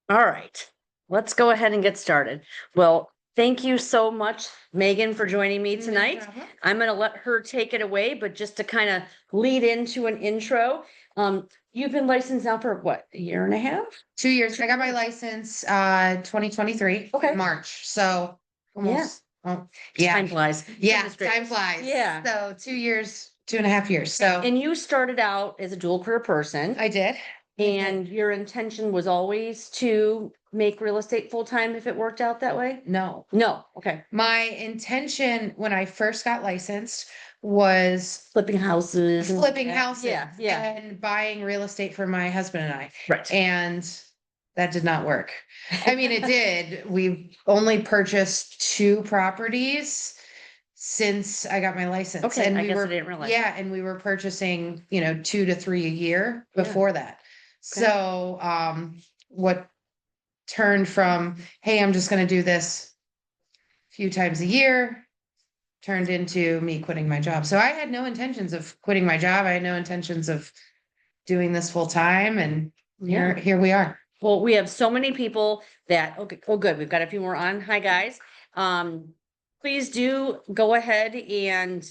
All right, let's go ahead and get started. Well, thank you so much, Megan, for joining me tonight. problem. I'm going to let her take it away, but just to kind of lead into an intro, you've been licensed now for what, a year and a half? 2 years. I got my license 2023 Okay. March. So almost yeah. Time flies. Yeah, Industry. time flies. Yeah. So 2 years, 2.5 years. So And you started out as a dual career person, I did. and your intention was always to make real estate full time if it worked out that way? No. No. Okay. My intention when I first got licensed was Flipping houses. and- flipping houses Yeah. and buying real estate for my husband and I. Right. And that did not work. I mean, it did. We've only purchased 2 properties since I got my license. Okay, And I we guess I were, didn't realize. yeah, and we were purchasing, 2 to 3 a year Yeah. before that. Okay. So, what turned from, hey, I'm just gonna do this a few times a year, turned into me quitting my job. So I had no intentions of quitting my job. I had no intentions of doing this full time, and here we are. Well, we have so many people that, okay, oh, good, we've got a few more on. Hi, guys. Please do go ahead and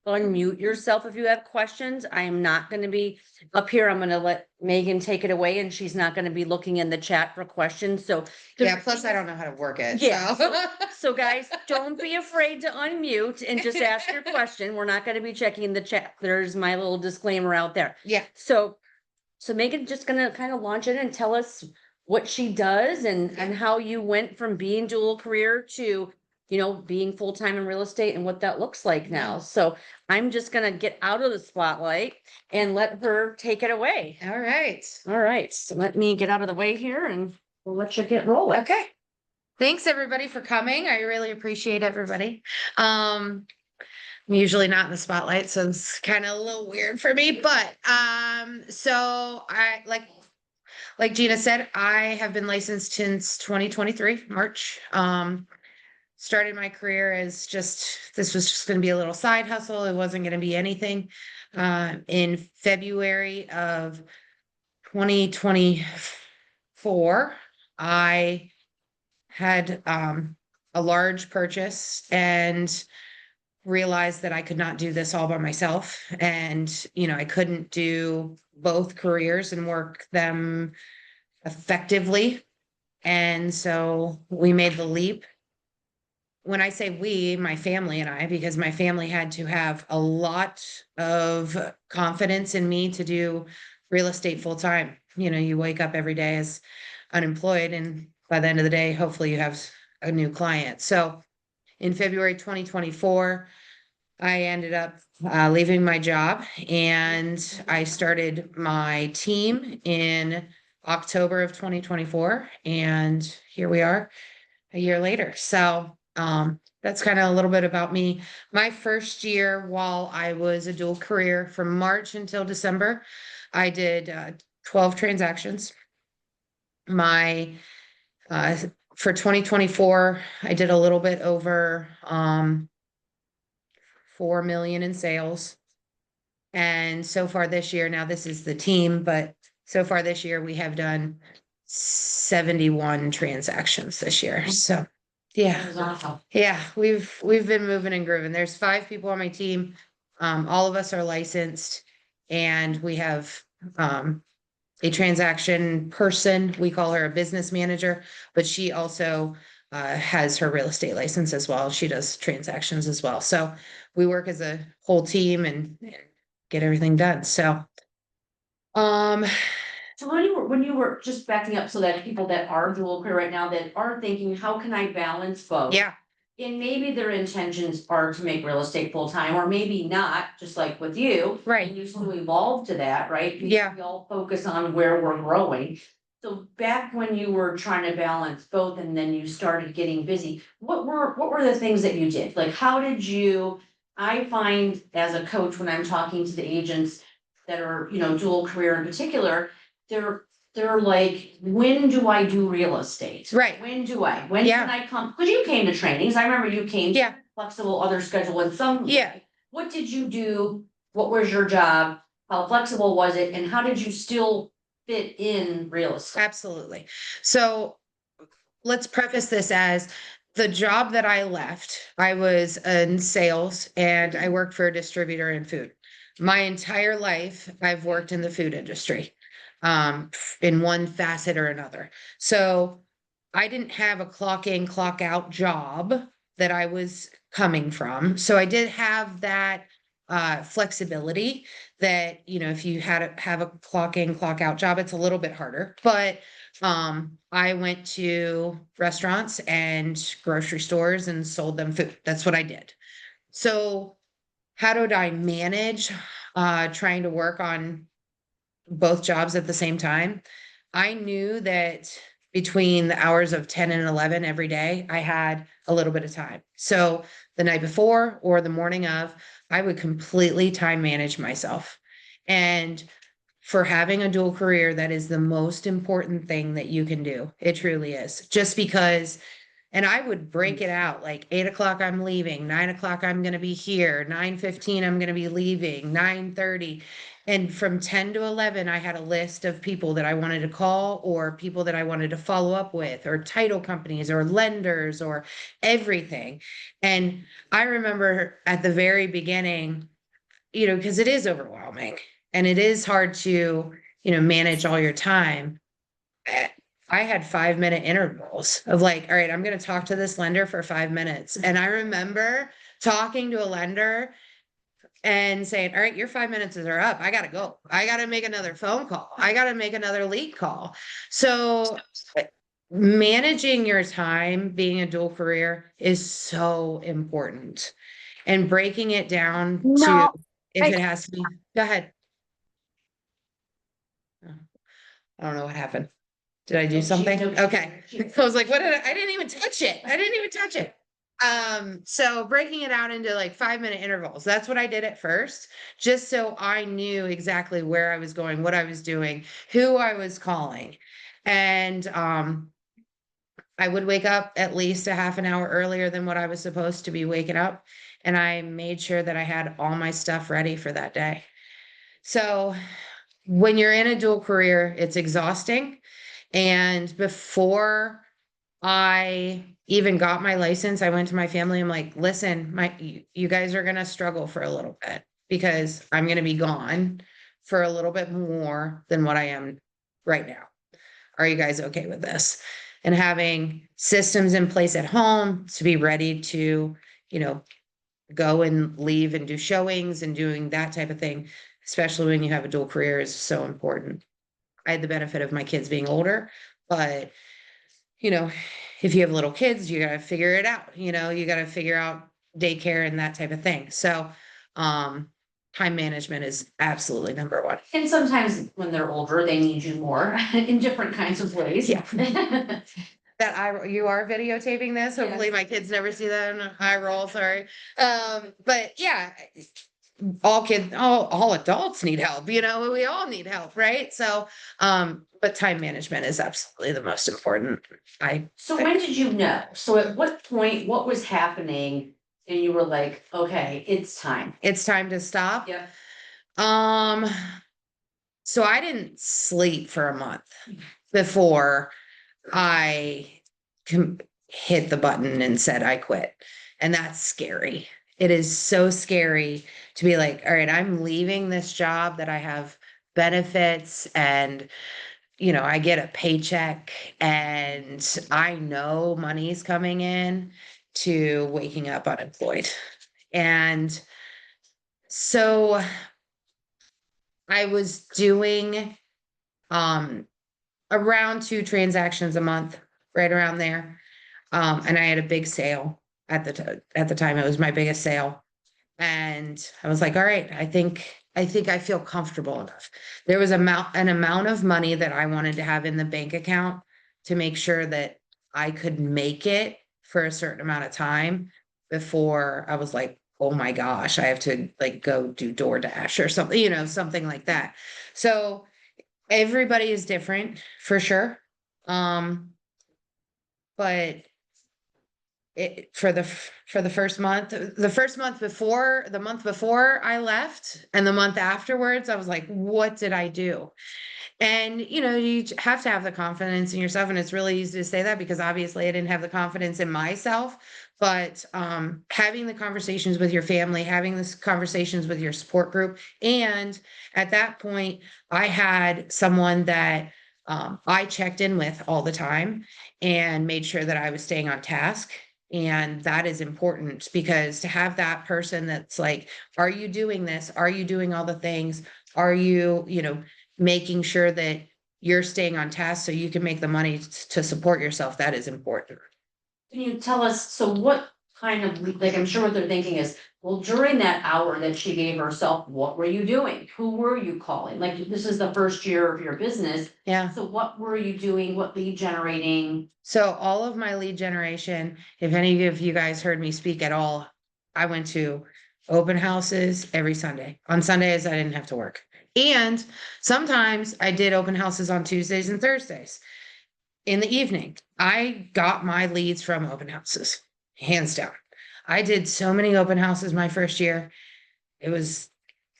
unmute yourself if you have questions. I am not going to be up here. I'm going to let Megan take it away, and she's not going to be looking in the chat for questions. So Yeah, plus I don't know how to work it. Yeah. So. So guys, don't be afraid to unmute and just ask your question. We're not going to be checking the chat. There's my little disclaimer out there. Yeah. So Megan's just gonna kind of launch it and tell us what she does and how you went from being dual career to, being full-time in real estate and what that looks like now. So I'm just gonna get out of the spotlight and let her take it away. All right. All right, so let me get out of the way here and we'll let you get rolling. Okay. Thanks everybody for coming. I really appreciate everybody. I'm usually not in the spotlight, so it's kind of a little weird for me, but so I like Gina said, I have been licensed since 2023 March. Started my career as this was just going to be a little side hustle. It wasn't going to be anything. In February of 2024, I had a large purchase and realized that I could not do this all by myself. And, I couldn't do both careers and work them effectively. And so we made the leap. When I say we, my family and I, because my family had to have a lot of confidence in me to do real estate full time. You wake up every day as unemployed, and by the end of the day, hopefully you have a new client. So in February 2024, I ended up leaving my job, and I started my team in October of 2024, and here we are a year later. So that's kind of a little bit about me. My first year while I was a dual career from March until December, I did 12 transactions. My for 2024, I did a little bit over 4 million in sales. And so far this year, now this is the team, but so far this year we have done 71 transactions this year. So yeah, we've been moving and grooving. There's 5 people on my team. All of us are licensed, and we have a transaction person. We call her a business manager, but she also has her real estate license as well. She does transactions as well. So we work as a whole team and get everything done. So, So when you were just backing up so that people that are dual career right now that are thinking, how can I balance both? yeah, And maybe their intentions are to make real estate full time, or maybe not, just like with you. Right. And you still evolve to that, right? Because Yeah. we all focus on where we're growing. So back when you were trying to balance both and then you started getting busy, what were the things that you did? Like, how did you, I find as a coach, when I'm talking to the agents that are, dual career in particular, they're like, when do I do real estate? Right. When can Yeah. I come? Because you came to trainings. I remember you came. Yeah. Flexible other schedule and some. Yeah. What did you do? What was your job? How flexible was it? And how did you still fit in real estate. Absolutely. So let's preface this as the job that I left, I was in sales and I worked for a distributor in food. My entire life, I've worked in the food industry, in one facet or another. So I didn't have a clock in, clock out job that I was coming from. So I did have that flexibility that, you know, if you have a clock in, clock out job, it's a little bit harder. But I went to restaurants and grocery stores and sold them food. That's what I did. So how did I manage trying to work on both jobs at the same time? I knew that between the hours of 10 and 11 every day, I had a little bit of time. So the night before or the morning of, I would completely time manage myself. And for having a dual career, that is the most important thing that you can do. It truly is. Just because, and I would break it out like 8 o'clock, I'm leaving, 9 o'clock, I'm going to be here, 9:15, I'm going to be leaving, 9:30. And from 10 to 11, I had a list of people that I wanted to call or people that I wanted to follow up with, or title companies or lenders or everything. And I remember at the very beginning, you know, because it is overwhelming and it is hard to, you know, manage all your time. eh, I had 5 minute intervals of like, all right, I'm going to talk to this lender for 5 minutes. And I remember talking to a lender and saying, all right, your 5 minutes are up. I got to go. I got to make another phone call. I got to make another lead call. So managing your time being a dual career is so important, and breaking it down to, No, if I, it has to be, go ahead. Oh, I don't know what happened. Did I do No, she- something? no, she- Okay. she- I was like, what did I didn't even touch it. I didn't even touch it. So breaking it out into like 5 minute intervals. That's what I did at first, just so I knew exactly where I was going, what I was doing, who I was calling. And I would wake up at least a half an hour earlier than what I was supposed to be waking up. And I made sure that I had all my stuff ready for that day. So when you're in a dual career, it's exhausting. And before I even got my license, I went to my family. I'm like, listen, you guys are gonna struggle for a little bit because I'm gonna be gone for a little bit more than what I am right now. Are you guys okay with this? And having systems in place at home to be ready to, you know, go and leave and do showings and doing that type of thing, especially when you have a dual career, is so important. I had the benefit of my kids being older, but you know, if you have little kids, you gotta figure it out, you know, you gotta figure out daycare and that type of thing. So, um, time management is absolutely number one. And sometimes when they're older, they need you more in different kinds of ways. Yeah. You are videotaping this. Hopefully Yes. my kids never see that in a high roll, sorry. But yeah, all adults need help, you know, we all need help, right? So, but time management is absolutely the most important. So when did you know? So at what point, what was happening? And you were like, okay, it's time. It's time to stop. Yeah. Um, so I didn't sleep for a month before I hit the button and said I quit. And that's scary. It is so scary to be like, all right, I'm leaving this job that I have benefits and, you know, I get a paycheck and I know money's coming in, to waking up unemployed. And so I was doing around 2 transactions a month, right around there. And I had a big sale at the time. It was my biggest sale. And I was like, all right, I think I feel comfortable enough. There was an amount of money that I wanted to have in the bank account to make sure that I could make it for a certain amount of time before I was like, oh my gosh, I have to like go do DoorDash or something, you know, something like that. So everybody is different for sure. But for the month before I left and the month afterwards, I was like, what did I do? And, you have to have the confidence in yourself. And it's really easy to say that because obviously I didn't have the confidence in myself. But having the conversations with your family, having this conversations with your support group. And at that point, I had someone that I checked in with all the time and made sure that I was staying on task. And that is important because to have that person that's like, are you doing this? Are you doing all the things? Are you, making sure that you're staying on task so you can make the money to support yourself? That is important. Can you tell us, so what kind of, like, I'm sure what they're thinking is, well, during that hour that she gave herself, what were you doing? Who were you calling? Like, this is the first year of your business. Yeah. So what were you doing? What lead generating? So all of my lead generation, if any of you guys heard me speak at all, I went to open houses every Sunday. On Sundays, I didn't have to work. And sometimes I did open houses on Tuesdays and Thursdays in the evening. I got my leads from open houses, hands down. I did so many open houses my first year. It was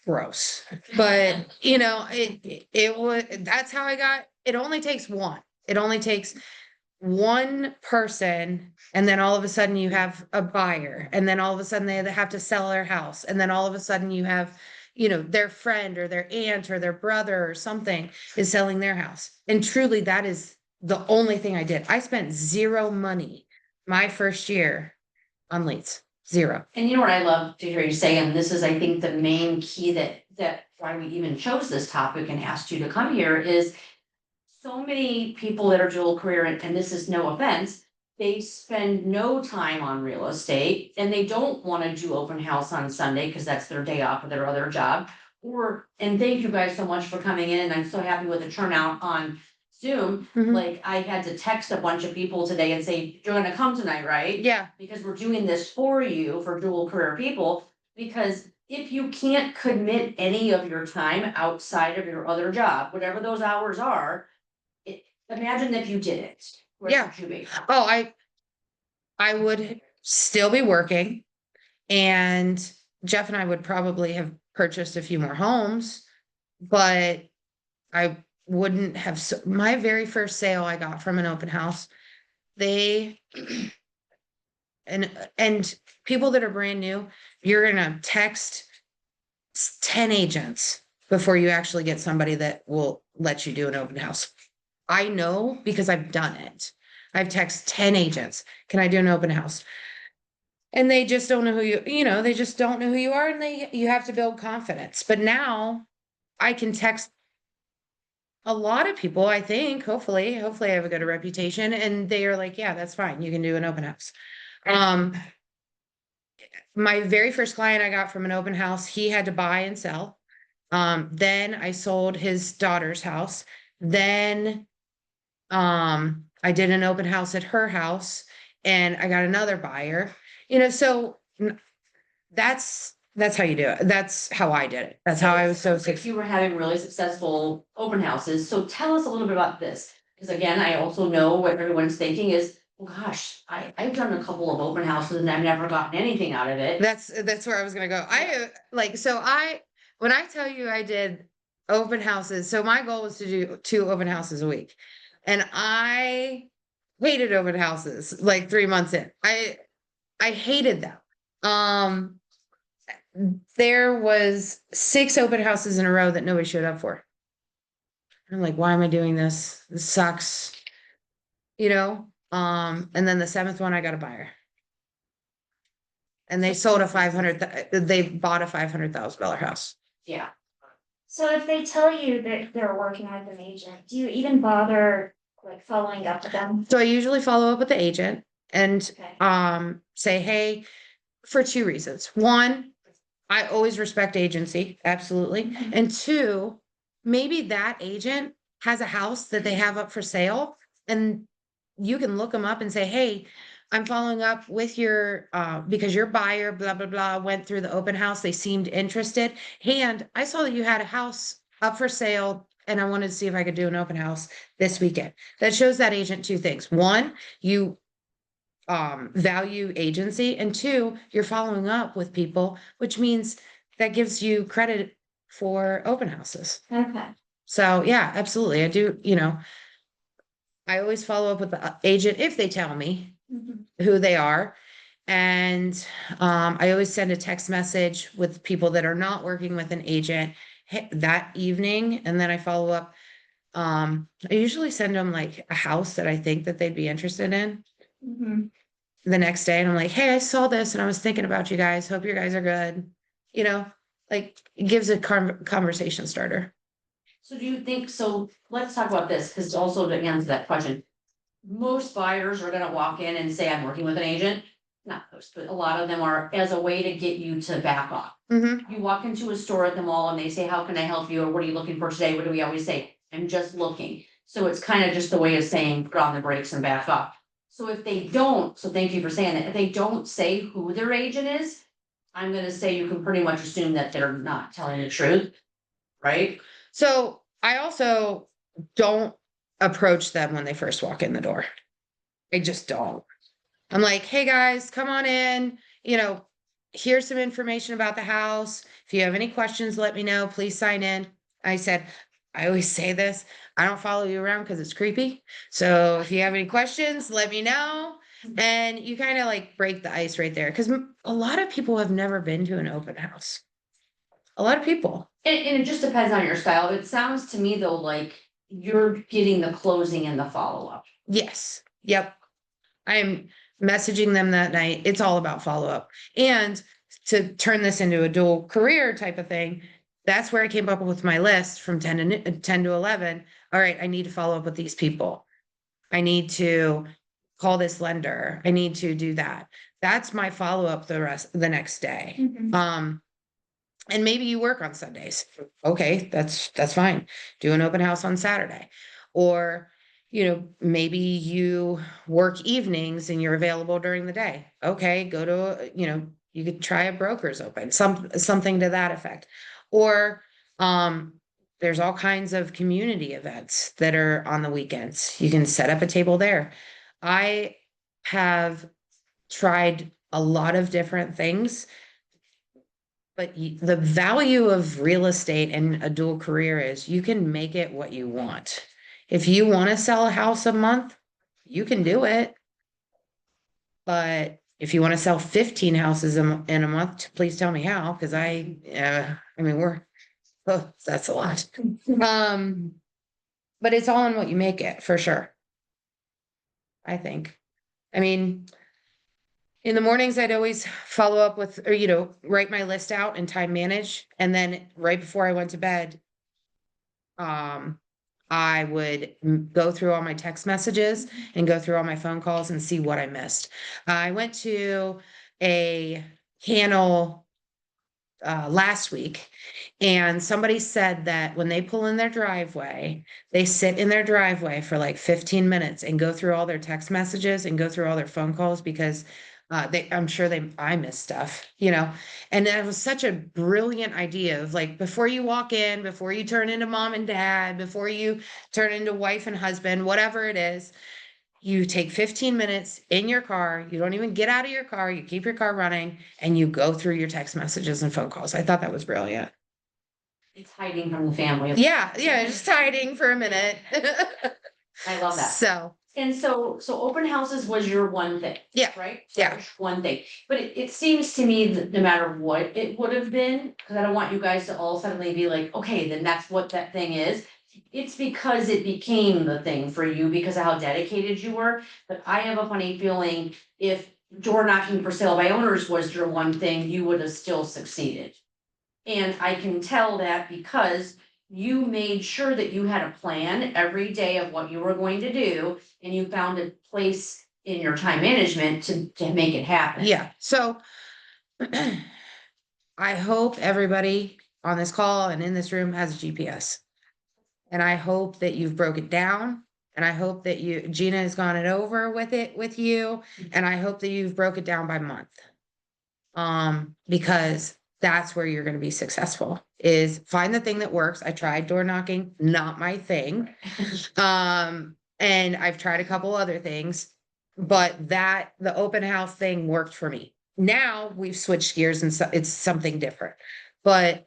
gross, but it was, that's how I got, it only takes one. It only takes one person, and then all of a sudden you have a buyer, and then all of a sudden they have to sell their house, and then all of a sudden you have, their friend or their aunt or their brother or something is selling their house. And truly, that is the only thing I did. I spent zero money my first year on leads. Zero. And you know what I love to hear you say, and this is, I think, the main key that why we even chose this topic and asked you to come here is so many people that are dual career, and this is no offense, they spend no time on real estate and they don't want to do open house on Sunday because that's their day off of their other job. And thank you guys so much for coming in, and I'm so happy with the turnout on Zoom. Mhm. Like, I had to text a bunch of people today and say, you're gonna come tonight, right? Yeah. Because we're doing this for you, for dual career people, because if you can't commit any of your time outside of your other job, whatever those hours are, imagine if you did it. Where Yeah. would you be? Oh, I would still be working, and Jeff and I would probably have purchased a few more homes, but I wouldn't have, my very first sale I got from an open house, they, and people that are brand new, you're gonna text 10 agents before you actually get somebody that will let you do an open house. I know because I've done it. I've texted 10 agents. Can I do an open house? And they just don't know they just don't know who you are, and you have to build confidence. But now I can text a lot of people, I think, hopefully I have a good reputation, and they are like, yeah, that's fine. You can do an open house. My very first client I got from an open house, he had to buy and sell. Then I sold his daughter's house. Then I did an open house at her house, and I got another buyer. So that's how you do it. That's how I did it. That's how I was so If successful. you were having really successful open houses, so tell us a little bit about this. Because again, I also know what everyone's thinking is, well, gosh, I've done a couple of open houses and I've never gotten anything out of it. That's where I was gonna go. When I tell you I did open houses, so my goal was to do 2 open houses a week. And I hated open houses like 3 months in. I hated them. There was 6 open houses in a row that nobody showed up for. I'm like, why am I doing this? This sucks. And then the 7th one, I got a buyer. And they bought a $500,000 house. Yeah. So if they tell you that they're working with an agent, do you even bother like following up with them? So I usually follow up with the agent and Okay. say, hey, for 2 reasons. One, I always respect agency, absolutely. Mhm. And 2, maybe that agent has a house that they have up for sale, and you can look them up and say, hey, I'm following up with your because your buyer, blah, blah, blah, went through the open house. They seemed interested. And I saw that you had a house up for sale, and I wanted to see if I could do an open house this weekend. That shows that agent 2 things. One, you value agency, and two, you're following up with people, which means that gives you credit for open houses. Okay. So yeah, absolutely. I do, I always follow up with the agent if they tell me Mhm. who they are. And I always send a text message with people that are not working with an agent that evening, and then I follow up. I usually send them like a house that I think that they'd be interested in Mhm. the next day, and I'm like, hey, I saw this and I was thinking about you guys. Hope you guys are good. You know, like it gives a conversation starter. So do you think, so let's talk about this, because also to answer that question. Most buyers are gonna walk in and say, I'm working with an agent. Not most, but a lot of them are as a way to get you to back off. Mm-hmm. You walk into a store at the mall and they say, how can I help you? Or what are you looking for today? What do we always say? I'm just looking. So it's kind of just a way of saying, put on the brakes and back off. So if they don't, so thank you for saying that, if they don't say who their agent is, I'm gonna say you can pretty much assume that they're not telling the truth, right? So I also don't approach them when they first walk in the door. I just don't. I'm like, hey guys, come on in. Here's some information about the house. If you have any questions, let me know. Please sign in. I said, I always say this. I don't follow you around because it's creepy. So if you have any questions, let me know. And you kind of like break the ice right there because a lot of people have never been to an open house. A lot of people. And it just depends on your style. It sounds to me though, like you're getting the closing and the follow-up. Yes. Yep. I'm messaging them that night. It's all about follow up. And to turn this into a dual career type of thing, that's where I came up with my list from 10 to 11. All right, I need to follow up with these people. I need to call this lender. I need to do that. That's my follow up the next day. Mhm. And maybe you work on Sundays. Okay, that's fine. Do an open house on Saturday. Or, maybe you work evenings and you're available during the day. Okay, go to, you could try a broker's open, something to that effect. Or there's all kinds of community events that are on the weekends. You can set up a table there. I have tried a lot of different things, but the value of real estate and a dual career is you can make it what you want. If you want to sell a house a month, you can do it. But if you want to sell 15 houses in a month, please tell me how, because that's a lot. But it's all in what you make it for sure. I think. I mean, in the mornings, I'd always follow up with, or, write my list out and time manage. And then right before I went to bed, I would go through all my text messages and go through all my phone calls and see what I missed. I went to a panel last week, and somebody said that when they pull in their driveway, they sit in their driveway for like 15 minutes and go through all their text messages and go through all their phone calls because I'm sure I miss stuff. And that was such a brilliant idea of like, before you walk in, before you turn into mom and dad, before you turn into wife and husband, whatever it is, you take 15 minutes in your car. You don't even get out of your car. You keep your car running and you go through your text messages and phone calls. I thought that was brilliant. It's hiding from the family. Yeah, just hiding for a minute. I love that. So, And so open houses was your one thing. Yeah, Right? yeah. That was one thing, but it seems to me that no matter what it would have been, because I don't want you guys to all suddenly be like, okay, then that's what that thing is. It's because it became the thing for you because of how dedicated you were, but I have a funny feeling if door knocking for sale by owners was your one thing, you would have still succeeded. And I can tell that because you made sure that you had a plan every day of what you were going to do, and you found a place in your time management to make it happen. Yeah. So I hope everybody on this call and in this room has a GPS. And I hope that you've broke it down. And I hope that Gina has gone it over with you. And I hope that you've broke it down by month. Because that's where you're going to be successful, is find the thing that works. I tried door knocking, not my thing. And I've tried a couple other things. But the open house thing worked for me. Now we've switched gears and so it's something different. But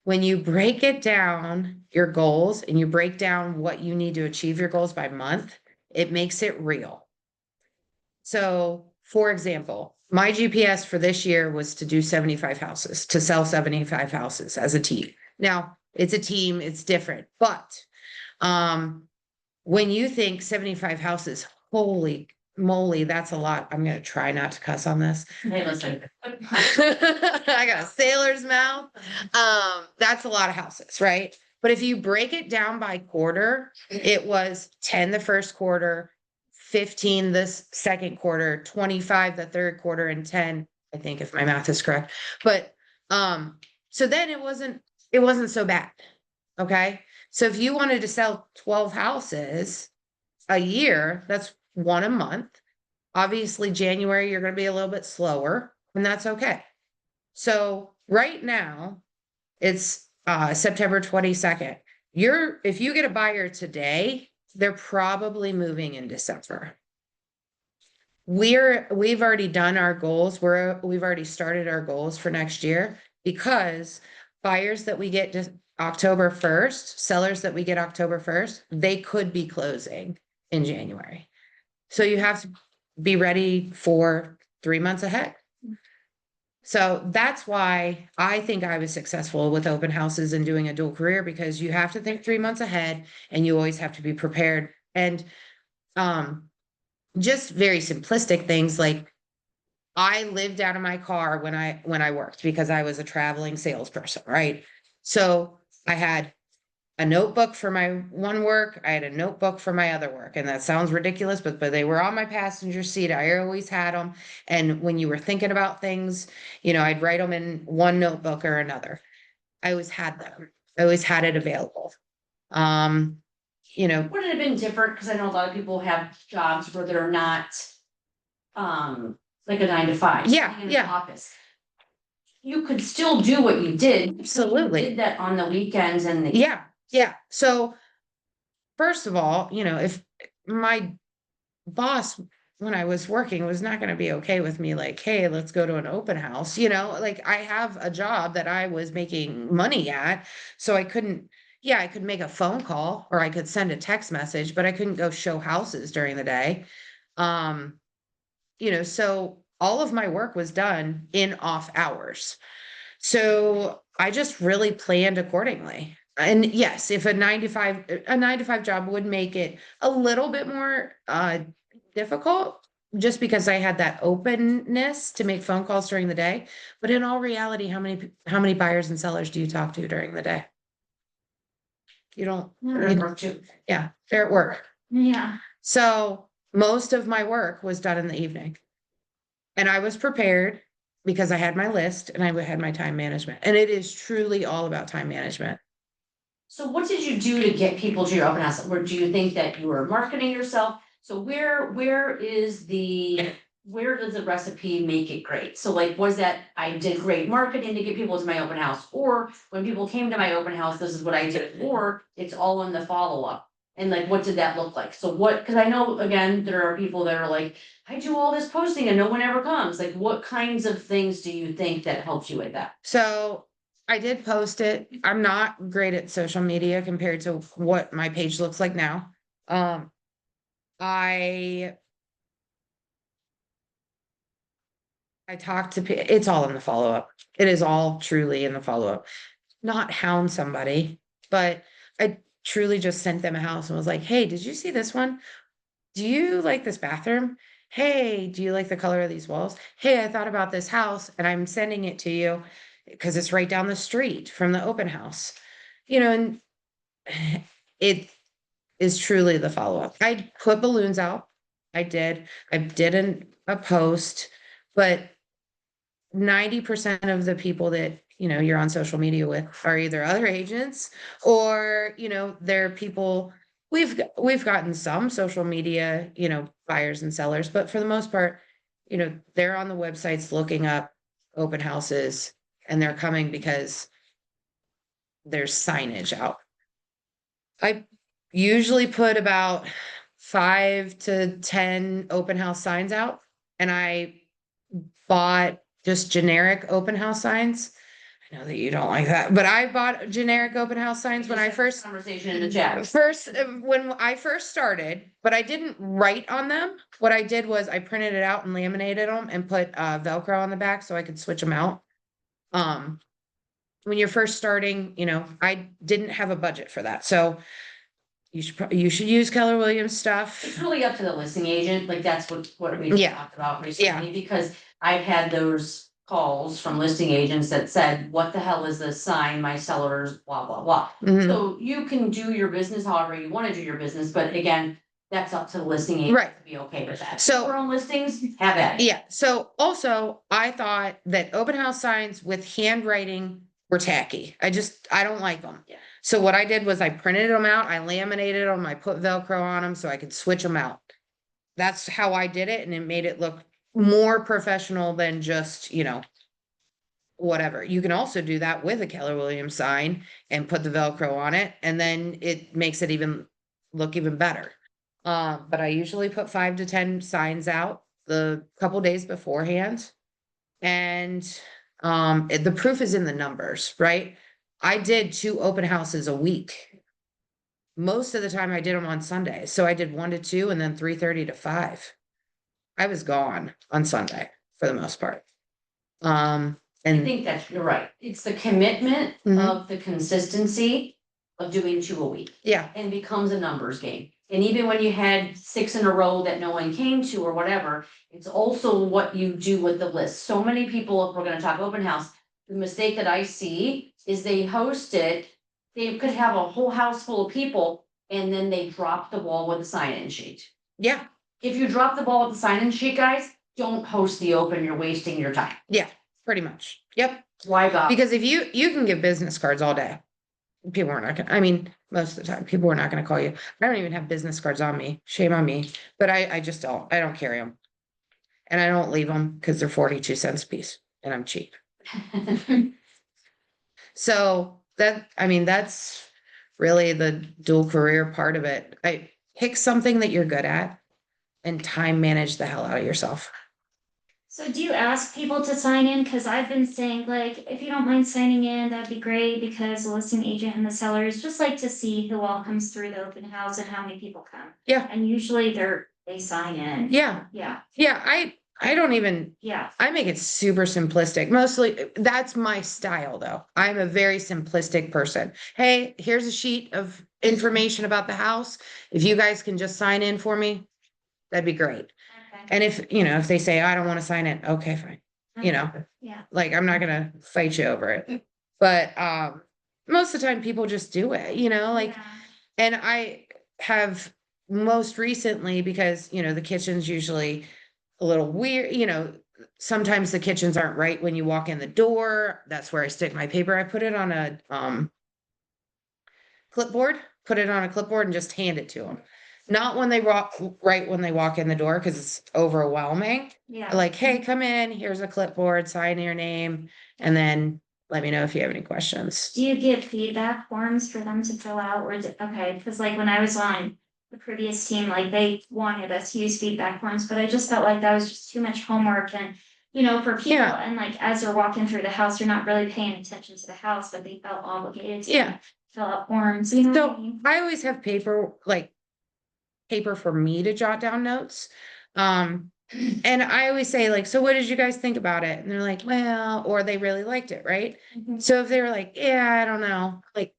when you break it down, your goals, and you break down what you need to achieve your goals by month, it makes it real. So, for example, my GPS for this year was to do 75 houses, to sell 75 houses as a team. Now, it's a team, it's different, but when you think 75 houses, holy moly, that's a lot. I'm gonna try not to cuss on this. Hey, listen. I got a sailor's mouth. That's a lot of houses, right? But if you break it down by quarter, it was 10 the first quarter, 15 this second quarter, 25 the third quarter, and 10, I think if my math is correct. But so then it wasn't so bad. Okay. So if you wanted to sell 12 houses a year, that's one a month. Obviously, January, you're going to be a little bit slower, and that's okay. So right now, it's September 22nd. If you get a buyer today, they're probably moving in December. We've already done our goals. We've already started our goals for next year because buyers that we get just October 1st, sellers that we get October 1st, they could be closing in January. So you have to be ready for 3 months ahead. So that's why I think I was successful with open houses and doing a dual career, because you have to think 3 months ahead and you always have to be prepared. And just very simplistic things like I lived out of my car when I worked because I was a traveling salesperson, right? So I had a notebook for my one work. I had a notebook for my other work. And that sounds ridiculous, but they were on my passenger seat. I always had them. And when you were thinking about things, I'd write them in one notebook or another. I always had them. I always had it available. Would it have been different? Because I know a lot of people have jobs where they're not like a 9 to 5. Yeah, sitting in an yeah. office. You could still do what you did. Absolutely. You did that on the weekends and the. Yeah. So first of all, if my boss when I was working was not going to be okay with me, like, hey, let's go to an open house, like I have a job that I was making money at. So I couldn't, I could make a phone call or I could send a text message, but I couldn't go show houses during the day. So all of my work was done in off hours. So I just really planned accordingly. And yes, if a 9 to 5 job would make it a little bit more difficult, just because I had that openness to make phone calls during the day. But in all reality, how many buyers and sellers do you talk to during the day? You don't. Yeah, they're at work. Yeah. So most of my work was done in the evening. And I was prepared because I had my list and I had my time management. And it is truly all about time management. So what did you do to get people to your open house? Or do you think that you were marketing yourself? So where does the recipe make it great? So like, was that I did great marketing to get people to my open house? Or when people came to my open house, this is what I did? Or it's all in the follow-up? And like, what did that look like? So because I know, again, there are people that are like, I do all this posting and no one ever comes. Like, what kinds of things do you think that helps you with that? So I did post it. I'm not great at social media compared to what my page looks like now. I talked to, it's all in the follow-up. It is all truly in the follow-up. Not hound somebody, but I truly just sent them a house and was like, hey, did you see this one? Do you like this bathroom? Hey, do you like the color of these walls? Hey, I thought about this house and I'm sending it to you because it's right down the street from the open house. And it is truly the follow-up. I put balloons out. I did a post, but 90% of the people that you're on social media with are either other agents or they're people we've gotten some social media buyers and sellers, but for the most part they're on the websites looking up open houses and they're coming because there's signage out. I usually put about 5 to 10 open house signs out, and I bought just generic open house signs. I know that you don't like that, but I bought generic open house signs when I first Conversation in the chat. when I first started, but I didn't write on them. What I did was I printed it out and laminated them and put Velcro on the back so I could switch them out. When you're first starting, I didn't have a budget for that, so you should use Keller Williams It's stuff. really up to the listing agent, like that's what we Yeah. talked about recently, because I've had those calls from listing agents that said, what the hell is this sign, my sellers, blah, blah, blah. Mhm. So you can do your business however you wanna do your business, but again, that's up to the listing agent Right. to be okay with that. So- Your own listings, have at it. Yeah, so also I thought that open house signs with handwriting were tacky. I don't like them. Yeah. So what I did was I printed them out, I laminated them, I put Velcro on them so I could switch them out. That's how I did it, and it made it look more professional than just, whatever. You can also do that with a Keller Williams sign and put the Velcro on it, and then it makes it look even better. But I usually put 5 to 10 signs out the couple days beforehand. And the proof is in the numbers, right? I did 2 open houses a week. Most of the time I did them on Sundays. So I did 1 to 2 and then 3:30 to 5. I was gone on Sunday for the most part. I And think you're right. It's the commitment Mhm. of the consistency of doing 2 a week. yeah, And becomes a numbers game. And even when you had 6 in a row that no one came to or whatever, it's also what you do with the list. So many people, if we're gonna talk open house, the mistake that I see is they host it. They could have a whole house full of people and then they drop the ball with the sign-in sheet. yeah, If you drop the ball with the sign-in sheet, guys, don't host the open, you're wasting your time. yeah, pretty much. Yep. Why bother? Because if you can give business cards all day. People are not gonna, I mean, most of the time, people are not gonna call you. I don't even have business cards on me. Shame on me. But I just don't. I don't carry them. And I don't leave them because they're 42 cents a piece and I'm cheap. So that's really the dual career part of it. I pick something that you're good at and time manage the hell out of yourself. So do you ask people to sign in? Cause I've been saying like, if you don't mind signing in, that'd be great, because the listing agent and the sellers just like to see who all comes through the open house and how many people come. Yeah. And usually they sign in. Yeah. Yeah, Yeah. I don't even, yeah. I make it super simplistic. Mostly that's my style though. I'm a very simplistic person. Hey, here's a sheet of information about the house. If you guys can just sign in for me, that'd be great. Okay. And if they say, I don't want to sign in, okay, fine. Yeah. Like I'm not gonna fight you over it. But most of the time people just do it, like, Yeah. and I have most recently, because the kitchen's usually a little weird, sometimes the kitchens aren't right when you walk in the door. That's where I stick my paper. I put it on a clipboard, and just hand it to them. Not when they right when they walk in the door, because it's overwhelming. Yeah. Like, hey, come in, here's a clipboard, sign your name, and then let me know if you have any questions. Do you give feedback forms for them to fill out, or okay, cause like when I was on the previous team, like they wanted us to use feedback forms, but I just felt like that was just too much homework and. For people, Yeah. and like as they're walking through the house, you're not really paying attention to the house, but they felt obligated to. Yeah. Fill out forms, you know what I So mean? I always have paper for me to jot down notes. And I always say like, so what did you guys think about it? And they're like, well, or they really liked it, right? Mhm. So if they were like, yeah, I don't know, like,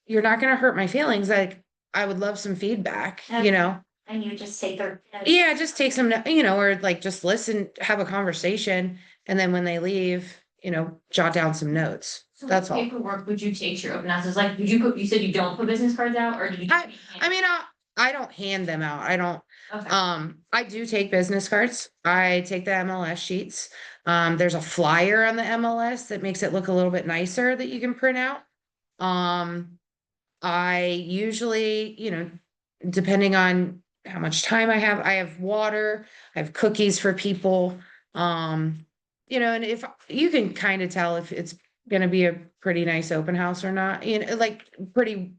you're not gonna hurt my feelings. Like, I would love some feedback, Okay. And you just take their. Yeah, just take some, or like just listen, have a conversation, and then when they leave, jot down some notes. So That's what all. paperwork would you take to your open houses? Like, you said you don't put business cards out, or did you? I mean, I don't hand them out. I don't. Okay. I do take business cards. I take the MLS sheets. There's a flyer on the MLS that makes it look a little bit nicer that you can print out. I usually, depending on how much time I have water, I have cookies for people. And if you can kind of tell if it's gonna be a pretty nice open house or not, like pretty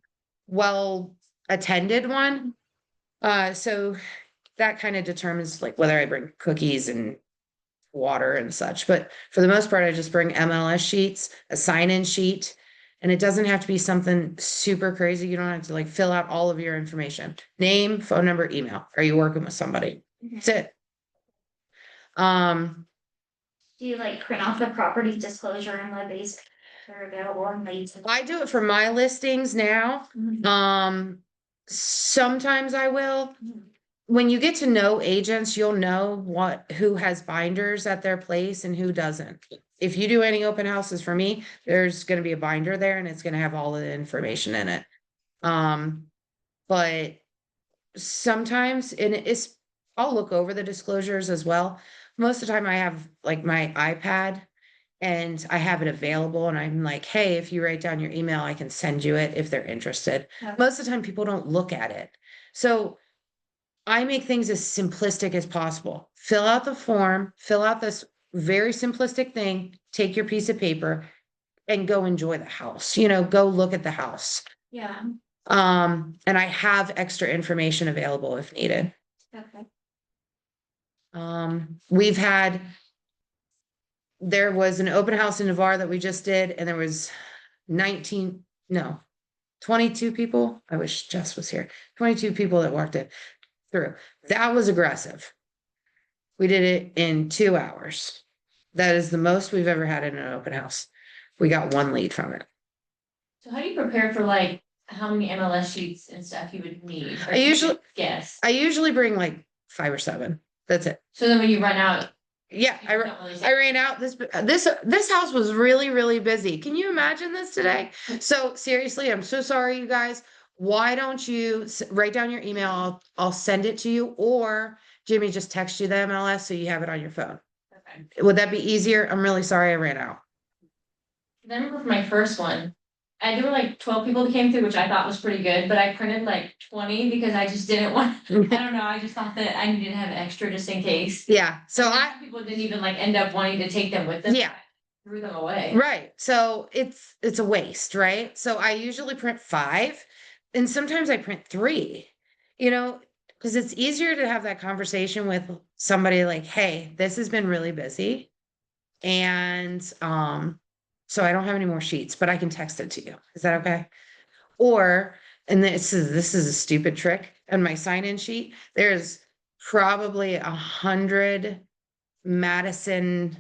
well attended one. So that kind of determines like whether I bring cookies and water and such, but for the most part, I just bring MLS sheets, a sign-in sheet. And it doesn't have to be something super crazy. You don't have to like fill out all of your information. Name, phone number, email. Are you working with somebody? That's it. Um, Do you like print off the property disclosure and let these are available and leads? I do it for my listings now. Sometimes I will. When you get to know agents, you'll know who has binders at their place and who doesn't. If you do any open houses for me, there's gonna be a binder there and it's gonna have all of the information in it. But sometimes, and I'll look over the disclosures as well. Most of the time I have like my iPad and I have it available and I'm like, hey, if you write down your email, I can send you it if they're interested. Okay. Most of the time people don't look at it. So I make things as simplistic as possible. Fill out the form, fill out this very simplistic thing, take your piece of paper and go enjoy the house, go look at the house. Yeah, And I have extra information available if needed. okay. There was an open house in Navarre that we just did, and there was 22 people. I wish Jess was here. 22 people that walked it through. That was aggressive. We did it in 2 hours. That is the most we've ever had in an open house. We got 1 lead from it. So how do you prepare for like how many MLS sheets and stuff you would need? Or I if you usually- could guess. I usually bring like 5 or 7. That's it. So then when you run out, Yeah, you I don't really say. I ran out. This house was really, really busy. Can you imagine this today? So seriously, I'm so sorry, you guys. Why don't you write down your email? I'll send it to you, or Jimmy just text you the MLS so you have it on your phone. Okay. Would that be easier? I'm really sorry I ran out. Then I remember for my first one, there were like 12 people that came through, which I thought was pretty good, but I printed like 20 because I just didn't want, I don't know, I just thought that I needed to have extra just in case. Yeah. So And then some people didn't even like end up wanting to take them with them. Yeah. I threw them away. Right. So it's a waste, right? So I usually print 5 and sometimes I print 3, because it's easier to have that conversation with somebody like, hey, this has been really busy. And so I don't have any more sheets, but I can text it to you. Is that okay? Or, and this is a stupid trick on my sign-in sheet. There's probably 100 Madison,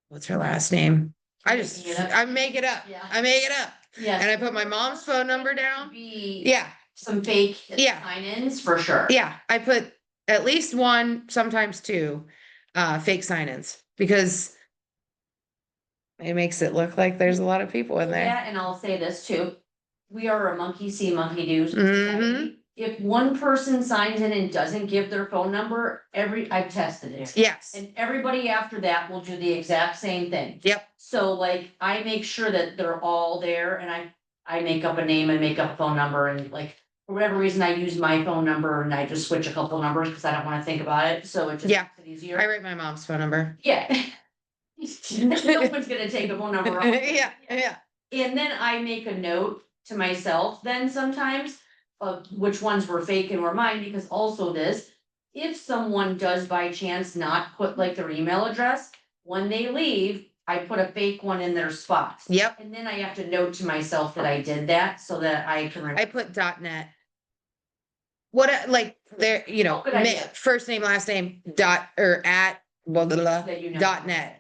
what's her last name? I make it up. Yeah. I make it up. Yes. And I put my mom's phone number down. Be Yeah, some fake Yeah. sign-ins for sure. yeah. I put at least 1, sometimes 2, fake sign-ins because it makes it look like there's a lot of people in there. Yeah, and I'll say this too. We are a monkey see, monkey do Mhm. society. If one person signs in and doesn't give their phone number, I've tested it. Yes, And everybody after that will do the exact same thing. Yep. So like, I make sure that they're all there and I make up a name and make up a phone number and like, for whatever reason, I use my phone number and I just switch a couple numbers because I don't wanna think about it, so it just Yeah. makes it easier. I write my mom's phone number. Yeah. No one's gonna take a phone number off. Yeah, yeah. And then I make a note to myself then sometimes of which ones were fake and were mine, because also this, if someone does by chance not put like their email address, when they leave, I put a fake one in their spot. Yep. And then I have to note to myself that I did that so that I can. I put .net. What, like, there, Oh, good idea. first name, last name, dot, or at, blah, blah, blah, That you know. .net.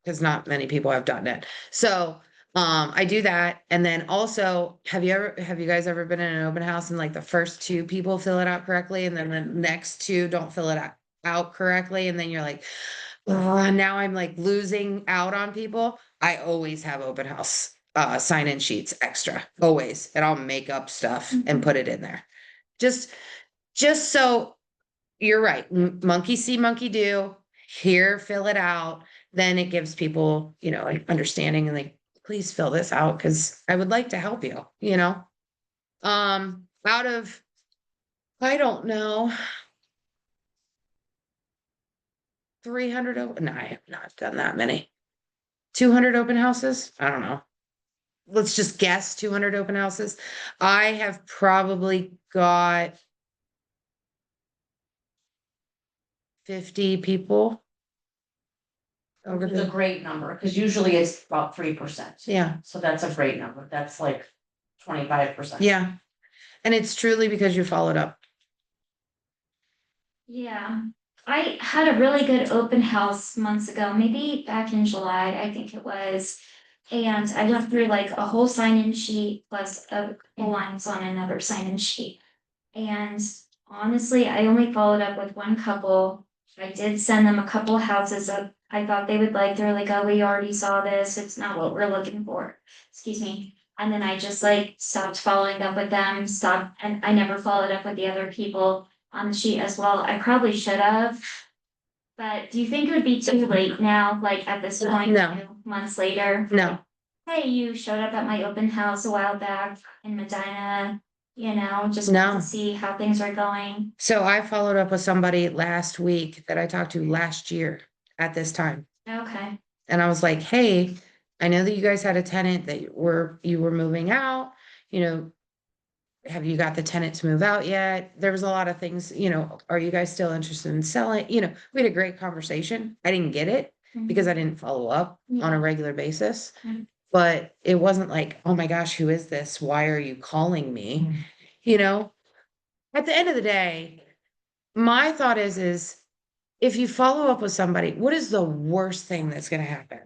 Cause not many people have .net. So, I do that. And then also, have you guys ever been in an open house and like the first 2 people fill it out correctly and then the next 2 don't fill it out correctly? And then you're like, oh, now I'm like losing out on people. I always have open house, sign-in sheets extra, always. And I'll make up stuff and put it in there. Just so you're right, monkey see, monkey do, here, fill it out, then it gives people, like understanding and like, please fill this out, cause I would like to help you, out of, I don't know. 300, no, I have not done that many. 200 open houses, I don't know. Let's just guess 200 open houses. I have probably got 50 people. Over It's a the, great number, because usually it's about 3%. yeah, So that's a great number. That's like 25%. yeah. And it's truly because you followed up. Yeah, I had a really good open house months ago, maybe back in July, I think it was. And I went through like a whole sign-in sheet plus a couple lines on another sign-in sheet. And honestly, I only followed up with one couple. I did send them a couple houses that I thought they would like. They're like, oh, we already saw this. It's not what we're looking for. Excuse me. And then I just like stopped following up with them, stopped, and I never followed up with the other people on the sheet as well. I probably should have. But do you think it would be too late now, like at this point, No. 2 months later? No, Hey, you showed up at my open house a while back in Medina, just No. to see how things are going. so I followed up with somebody last week that I talked to last year at this time. Okay, And I was like, hey, I know that you guys had a tenant that you were moving out, you know. Have you got the tenant to move out yet? There was a lot of things, are you guys still interested in selling? We had a great conversation. I didn't get it because I didn't follow up on a Yeah. regular basis. Mhm. But it wasn't like, oh my gosh, who is this? Why are you calling me? You know, at the end of the day, my thought is if you follow up with somebody, what is the worst thing that's going to happen?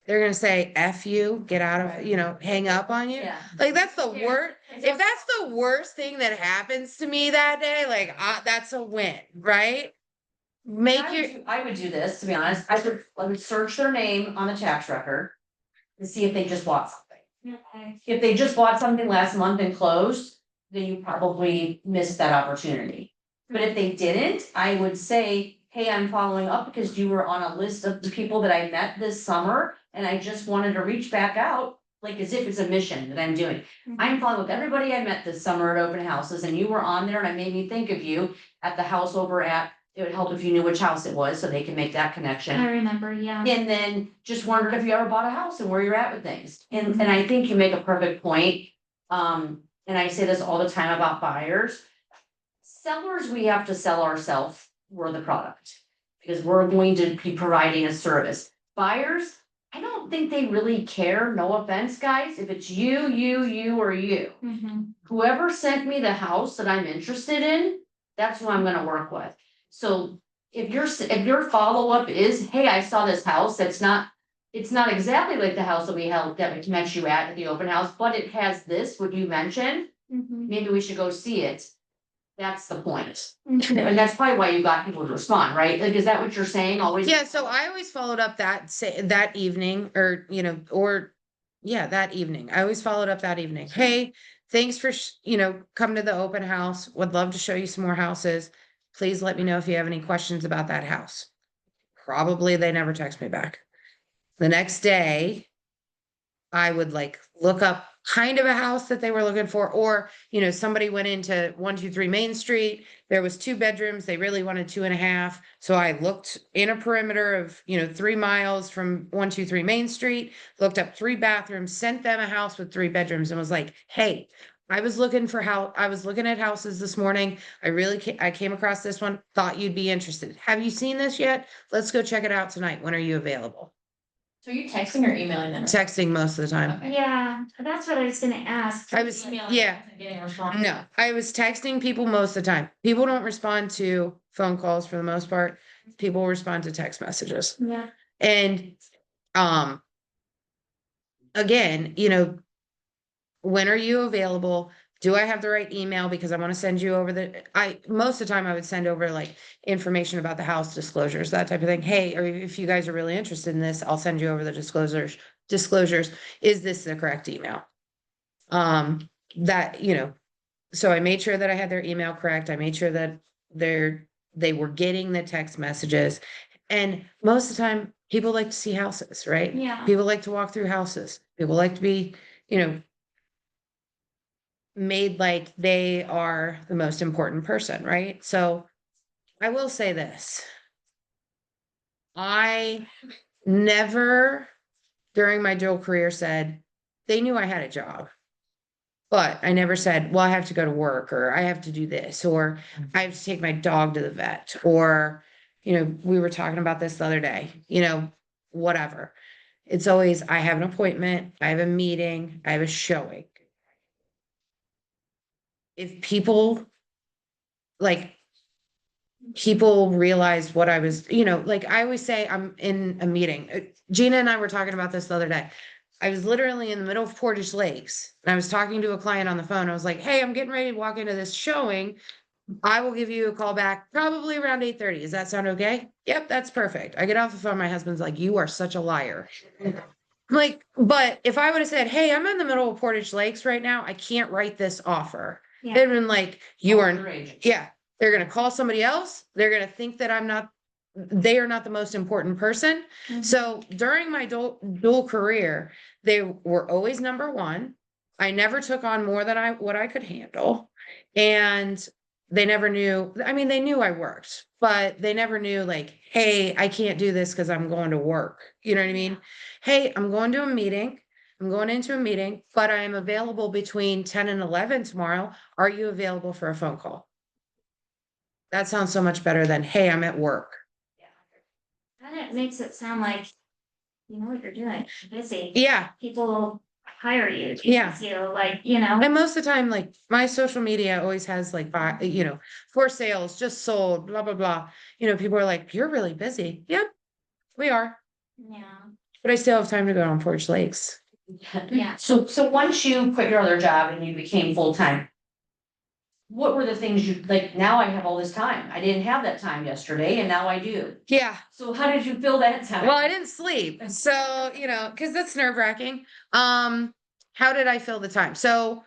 They're going to say, F you, get out of, hang up on you. Yeah. Like that's the Yeah. worst. If that's the worst thing that happens to me that day, like that's a win, right? Make your, I would do this, to be honest. I would search their name on the tax record and see if they just bought something. Okay. If they just bought something last month and closed, then you probably missed that opportunity. But if they didn't, I would say, hey, I'm following up because you were on a list of the people that I met this summer. And I just wanted to reach back out, like as if it's a mission that I'm doing. I'm following with everybody I met this summer at open houses, and you were on there, and I made me think of you at the house over at, it would help if you knew which house it was, so they can make that connection. I remember, yeah. And then just wondered if you ever bought a house and where you're at with things. And I think you make a perfect point. And I say this all the time about buyers. Sellers, we have to sell ourselves, we're the product. Because we're going to be providing a service. Buyers, I don't think they really care, no offense, guys, if it's you, or you. Mhm. Whoever sent me the house that I'm interested in, that's who I'm gonna work with. So if your follow-up is, hey, I saw this house, it's not exactly like the house that we met you at the open house, but it has this, what you mentioned, Mhm. maybe we should go see it. That's the point. Mhm. And that's probably why you got people to respond, right? Like, is that what you're saying, always? yeah. So I always followed up that evening that evening. I always followed up that evening. Hey, thanks for, coming to the open house. Would love to show you some more houses. Please let me know if you have any questions about that house. Probably they never text me back. The next day, I would like look up kind of a house that they were looking for, or, somebody went into 123 Main Street. There was 2 bedrooms. They really wanted 2.5. So I looked in a perimeter of, 3 miles from 123 Main Street, looked up 3 bathrooms, sent them a house with 3 bedrooms and was like, hey, I was looking at houses this morning. I came across this one, thought you'd be interested. Have you seen this yet? Let's go check it out tonight. When are you available? So are you texting or emailing them? Texting most of the time. Okay. Yeah, that's what I was gonna ask. I was, Emailing yeah, and getting a response. no, I was texting people most of the time. People don't respond to phone calls for the most part. People respond to text messages. Yeah. And, again, when are you available? Do I have the right email? Because I want to send you over most of the time I would send over like information about the house, disclosures, that type of thing. Hey, or if you guys are really interested in this, I'll send you over the disclosures. Is this the correct email? That, so I made sure that I had their email correct. I made sure that they were getting the text messages. And most of the time, people like to see houses, right? Yeah. People like to walk through houses. People like to be, made like they are the most important person, right? So I will say this. I never during my dual career said they knew I had a job. But I never said, well, I have to go to work, or I have to do this, or I have to take my dog to the vet, or, we were talking about this the other day, whatever. It's always, I have an appointment, I have a meeting, I have a showing. If like, people realized what I was, like I always say, I'm in a meeting. Gina and I were talking about this the other day. I was literally in the middle of Portage Lakes and I was talking to a client on the phone. I was like, hey, I'm getting ready to walk into this showing. I will give you a call back probably around 8:30. Does that sound okay? Yep, that's perfect. I get off the phone. My husband's like, you are such a liar. I'm like, but if I would have said, hey, I'm in the middle of Portage Lakes right now, I can't write this offer. Yeah. It'd been like, you are, Underage. yeah, they're gonna call somebody else. They're gonna think that they are not the most important person. Mhm. So during my dual career, they were always number one. I never took on more than what I could handle. And they never knew, I mean, they knew I worked, but they never knew like, hey, I can't do this because I'm going to work. You know what I mean? Hey, I'm going to a meeting. I'm going into a meeting, but I am available between 10 and 11 tomorrow. Are you available for a phone call? That sounds so much better than, hey, I'm at work. And it makes it sound like you know what you're doing, you're busy. Yeah. People hire you. Yeah. You like, you know. And most of the time, like my social media always has like, for sales, just sold, blah, blah, blah. People are like, you're really busy. Yep, we are. Yeah. But I still have time to go on Porch Lakes. Yeah. So once you quit your other job and you became full-time, what were the things like, now I have all this time. I didn't have that time yesterday and now I do. Yeah. So how did you fill that time? Well, I didn't sleep. So, because that's nerve-wracking. How did I fill the time? So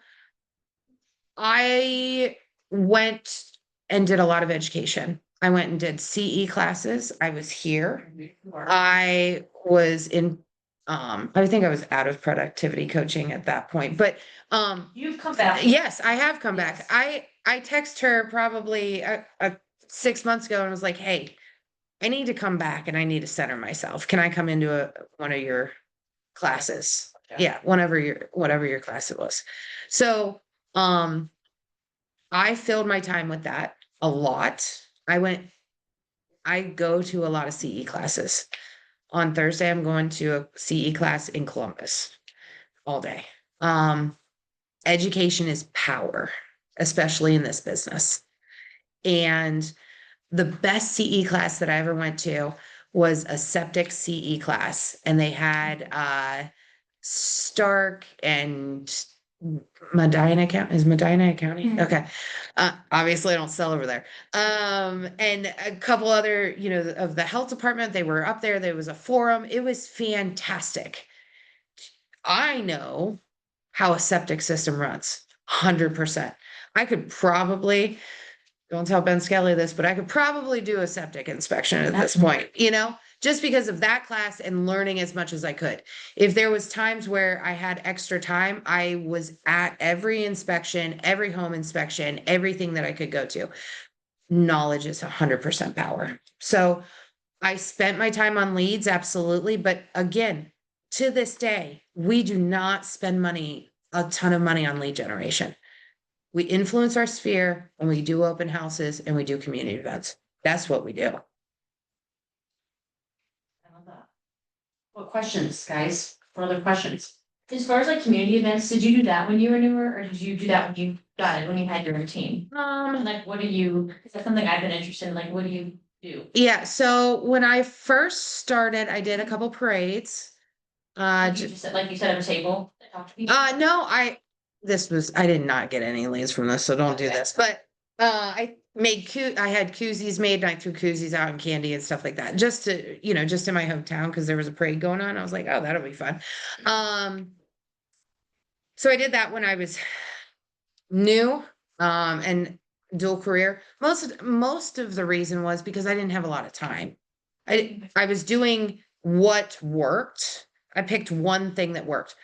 I went and did a lot of education. I went and did CE classes. I was here. I was in, I think I was out of productivity coaching at that point, but, You've come back. yes, I have come back. Yes. I text her probably 6 months ago and was like, hey, I need to come back and I need to center myself. Can I come into one of your classes? Yeah, whatever your class it was. So, I filled my time with that a lot. I go to a lot of CE classes. On Thursday, I'm going to a CE class in Columbus all day. Education is power, especially in this business. And the best CE class that I ever went to was a septic CE class, and they had Stark and Medina County. Is Medina County? Mhm. Okay. Obviously I don't sell over there. And a couple other, of the health department, they were up there. There was a forum. It was fantastic. I know how a septic system runs, 100%. I could probably, don't tell Ben Skelly this, but I could probably do a septic inspection at this point, just because of that class and learning as much as I could. If there was times where I had extra time, I was at every inspection, every home inspection, everything that I could go to. Knowledge is 100% power. So I spent my time on leads, absolutely. But again, to this day, we do not spend a ton of money on lead generation. We influence our sphere and we do open houses and we do community events. That's what we do. I love that. What questions, guys? What other questions? As far as like community events, did you do that when you were newer, or did you do that when you had your routine? And like, is that something I've been interested in, like, what do you do? Yeah, so when I first started, I did a couple parades. Like you said at a table? and talk to people? No, I did not get any leads from this, so don't do Okay. this, but I had koozies made and I threw koozies out and candy and stuff like that, just just in my hometown, because there was a parade going on. I was like, oh, that'll be fun. So I did that when I was new, and dual career. Most of the reason was because I didn't have a lot of time. I was doing what worked. I picked one thing that worked.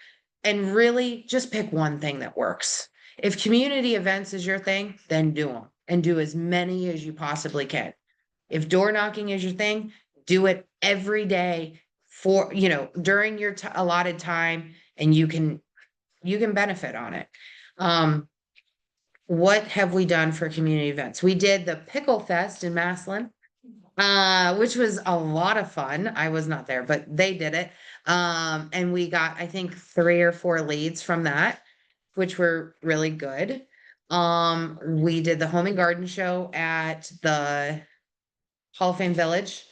And really just pick one thing that works. If community events is your thing, then do them and do as many as you possibly can. If door knocking is your thing, do it every day during your allotted time, and you can benefit on it. What have we done for community events? We did the Pickle Fest in Maslin. which was a lot of fun. I was not there, but they did it. And we got, I think, 3 or 4 leads from that, which were really good. We did the home and garden show at the Hall of Fame Village.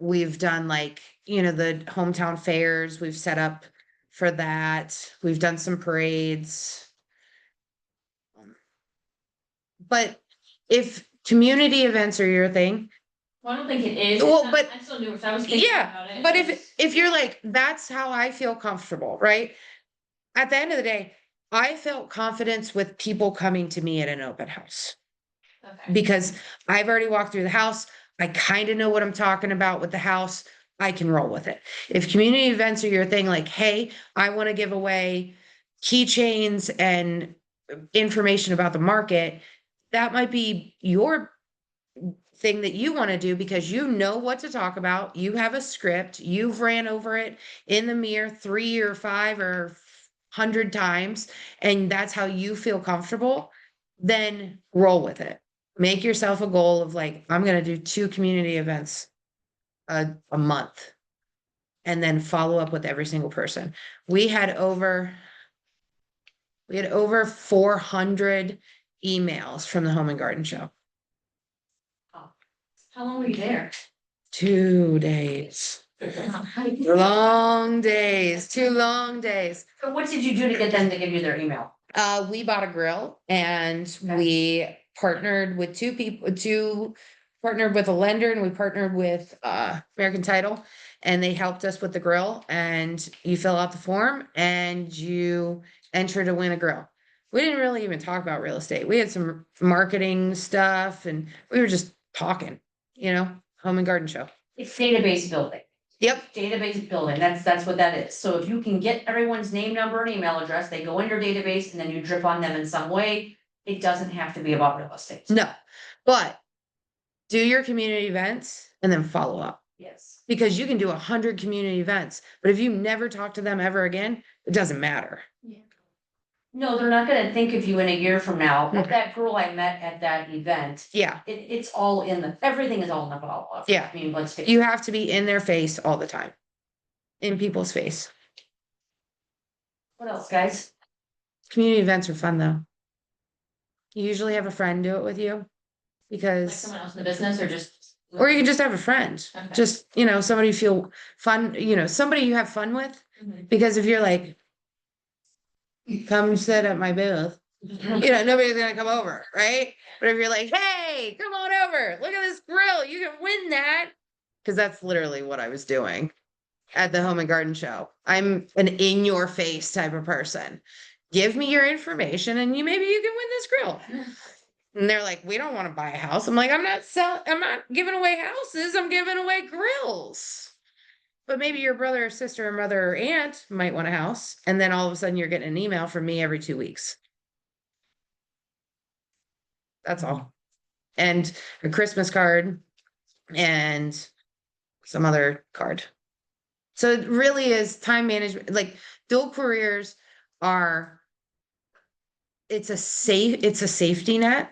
We've done like, the hometown fairs. We've set up for that. We've done some parades. But if community events are your thing, Well, I don't think it is. Well, It's not- but- I'm still new, so I was thinking yeah, about it. but if you're like, that's how I feel comfortable, right? At the end of the day, I felt confidence with people coming to me at an open house Okay. because I've already walked through the house. I kind of know what I'm talking about with the house. I can roll with it. If community events are your thing, like, hey, I want to give away keychains and information about the market, that might be your thing that you want to do because you know what to talk about. You have a script, you've ran over it in the mirror 3 or 5 or 100 times, and that's how you feel comfortable, then roll with it. Make yourself a goal of like, I'm going to do 2 community events a month and then follow up with every single person. We had over 400 emails from the home and garden show. How long were you there? 2 days. Long days, 2 long days. So what did you do to get them to give you their email? We bought a grill and we partnered with 2 people, partnered with a lender and we partnered with American Title. And they helped us with the grill and you fill out the form and you enter to win a grill. We didn't really even talk about real estate. We had some marketing stuff and we were just talking, home and garden show. It's database building. Yep. Database building, that's what that is. So if you can get everyone's name, number, and email address, they go in your database and then you drip on them in some way. It doesn't have to be about real estate. No, but do your community events and then follow up. Yes. Because you can do 100 community events, but if you never talk to them ever again, it doesn't matter. No, they're not gonna think of you in a year from now. Well, that girl I met at that event, Yeah, it's all everything is all in the follow-up. Yeah. I mean, let's face you have to be in their face all the time. In people's face. what else, guys? Community events are fun though. You usually have a friend do it with you Like because, someone else in the business or just? or you can just have a friend, Okay. just, somebody you feel fun, somebody you have fun with. Mhm. Because if you're like, come sit at my booth, nobody's gonna come over, right? But if you're like, hey, come on over, look at this grill, you can win that. Cause that's literally what I was doing at the home and garden show. I'm an in your face type of person. Give me your information and maybe you can win this grill. And they're like, we don't want to buy a house. I'm like, I'm not giving away houses. I'm giving away grills. But maybe your brother or sister or mother or aunt might want a house. And then all of a sudden you're getting an email from me every 2 weeks. That's all. And a Christmas card and some other card. So it really is time management. Like dual careers it's a safety net.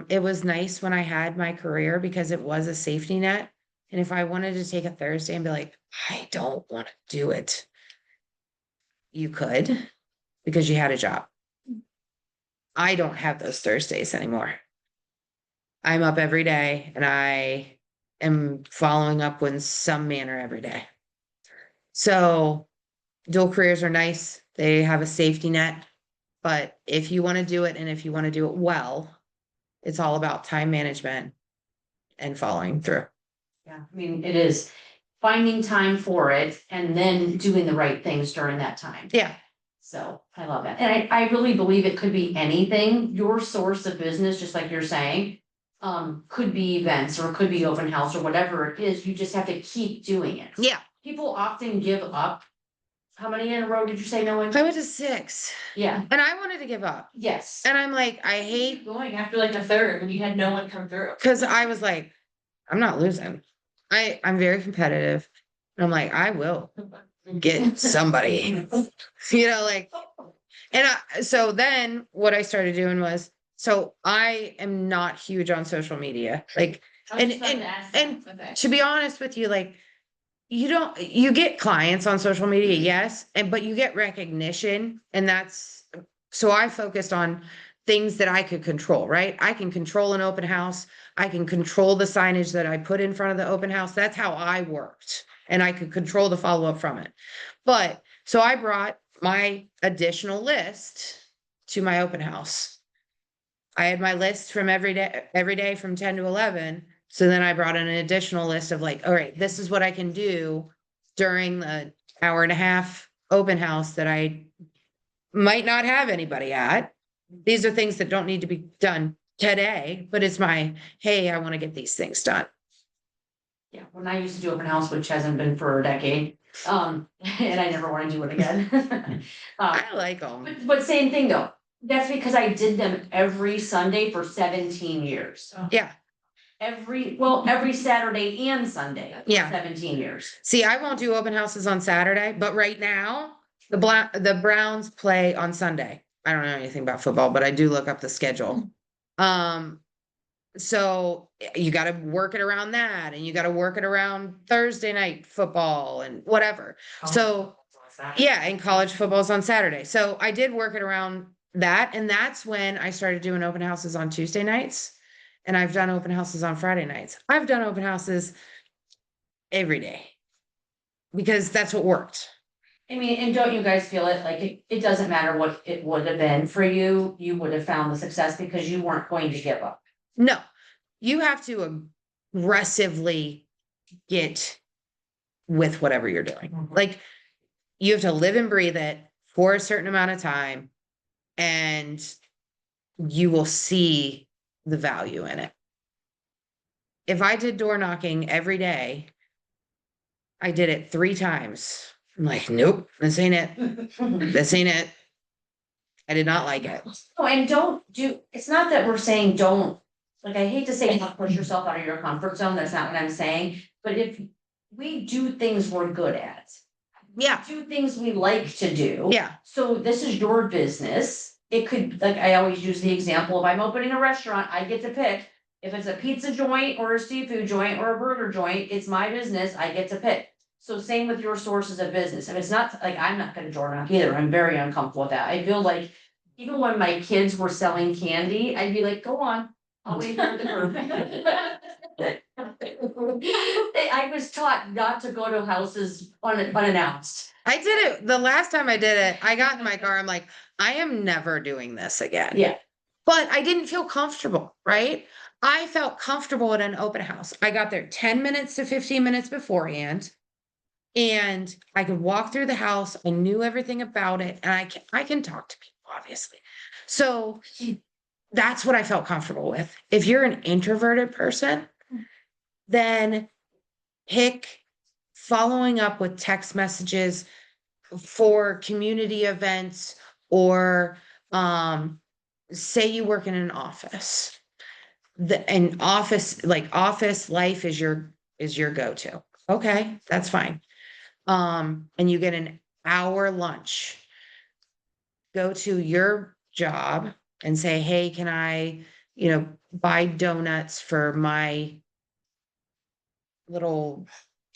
It was nice when I had my career because it was a safety net. And if I wanted to take a Thursday and be like, I don't want to do it, you could because you had a job. I don't have those Thursdays anymore. I'm up every day and I am following up in some manner every day. So dual careers are nice. They have a safety net. But if you want to do it and if you want to do it well, it's all about time management and following through. Yeah, I mean, it is finding time for it and then doing the right things during that time. Yeah. So I love it. And I really believe it could be anything. Your source of business, just like you're saying, could be events or it could be open house or whatever it is. You just have to keep doing it. Yeah. People often give up. How many in a row did you say no? I went to 6 Yeah, and I wanted to give up. yes. And I'm like, I hate Keep going after like the third when you had no one come through. because I was like, I'm not losing. I'm very competitive. And I'm like, I will get somebody, and so then what I started doing was So I am not huge on social media, like, I was And- just about and- to ask and that, okay. to be honest with you, like, you get clients on social media, yes, but you get recognition, and so I focused on things that I could control, right? I can control an open house. I can control the signage that I put in front of the open house. That's how I worked, and I could control the follow-up from it. But, so I brought my additional list to my open house. I had my list from every day from 10 to 11. So then I brought in an additional list of like, all right, this is what I can do during the hour and a half open house that I might not have anybody at. These are things that don't need to be done today, but it's hey, I want to get these things done. Yeah, when I used to do open house, which hasn't been for a decade, and I never wanna do it again. I like them. But same thing though, that's because I did them every Sunday for 17 years. Yeah. Every Saturday and Sunday. for Yeah. 17 years. See, I won't do open houses on Saturday, but right now the Browns play on Sunday. I don't know anything about football, but I do look up the schedule. So you gotta work it around that, and you gotta work it around Thursday night football and whatever. So, yeah, and college football's on Saturday. So I did work it around that, and that's when I started doing open houses on Tuesday nights. And I've done open houses on Friday nights. I've done open houses every day. Because that's what worked. I mean, and don't you guys feel it, like, it doesn't matter what it would have been for you, you would have found the success because you weren't going to give up. No, you have to aggressively get with whatever you're doing. Mhm. Like, you have to live and breathe it for a certain amount of time, and you will see the value in it. If I did door knocking every day, I did it 3 times. I'm like, nope, this ain't it. This ain't it. I did not like it. Oh, and it's not that we're saying don't, like, I hate to say don't push yourself out of your comfort zone, that's not what I'm saying, but if we do things we're good at. Yeah. Do things we like to do. Yeah. So this is your business, it could, like, I always use the example, if I'm opening a restaurant, I get to pick. If it's a pizza joint or a seafood joint or a burger joint, it's my business, I get to pick. So same with your sources of business, if it's not, like, I'm not gonna door knock either, I'm very uncomfortable with that, I feel like. Even when my kids were selling candy, I'd be like, go on, I'll wait here at the curb. I was taught not to go to houses unannounced. I did it the last time I did it. I got in my car. I'm like, I am never doing this again. Yeah. But I didn't feel comfortable, right? I felt comfortable at an open house. I got there 10 minutes to 15 minutes beforehand. And I could walk through the house. I knew everything about it. And I can talk to people, obviously. So that's what I felt comfortable with. If you're an introverted person, then pick following up with text messages for community events, or say you work in an office. An office, like, office life is your go-to. Okay, that's fine. And you get an hour lunch. Go to your job and say, hey, can I, buy donuts for my little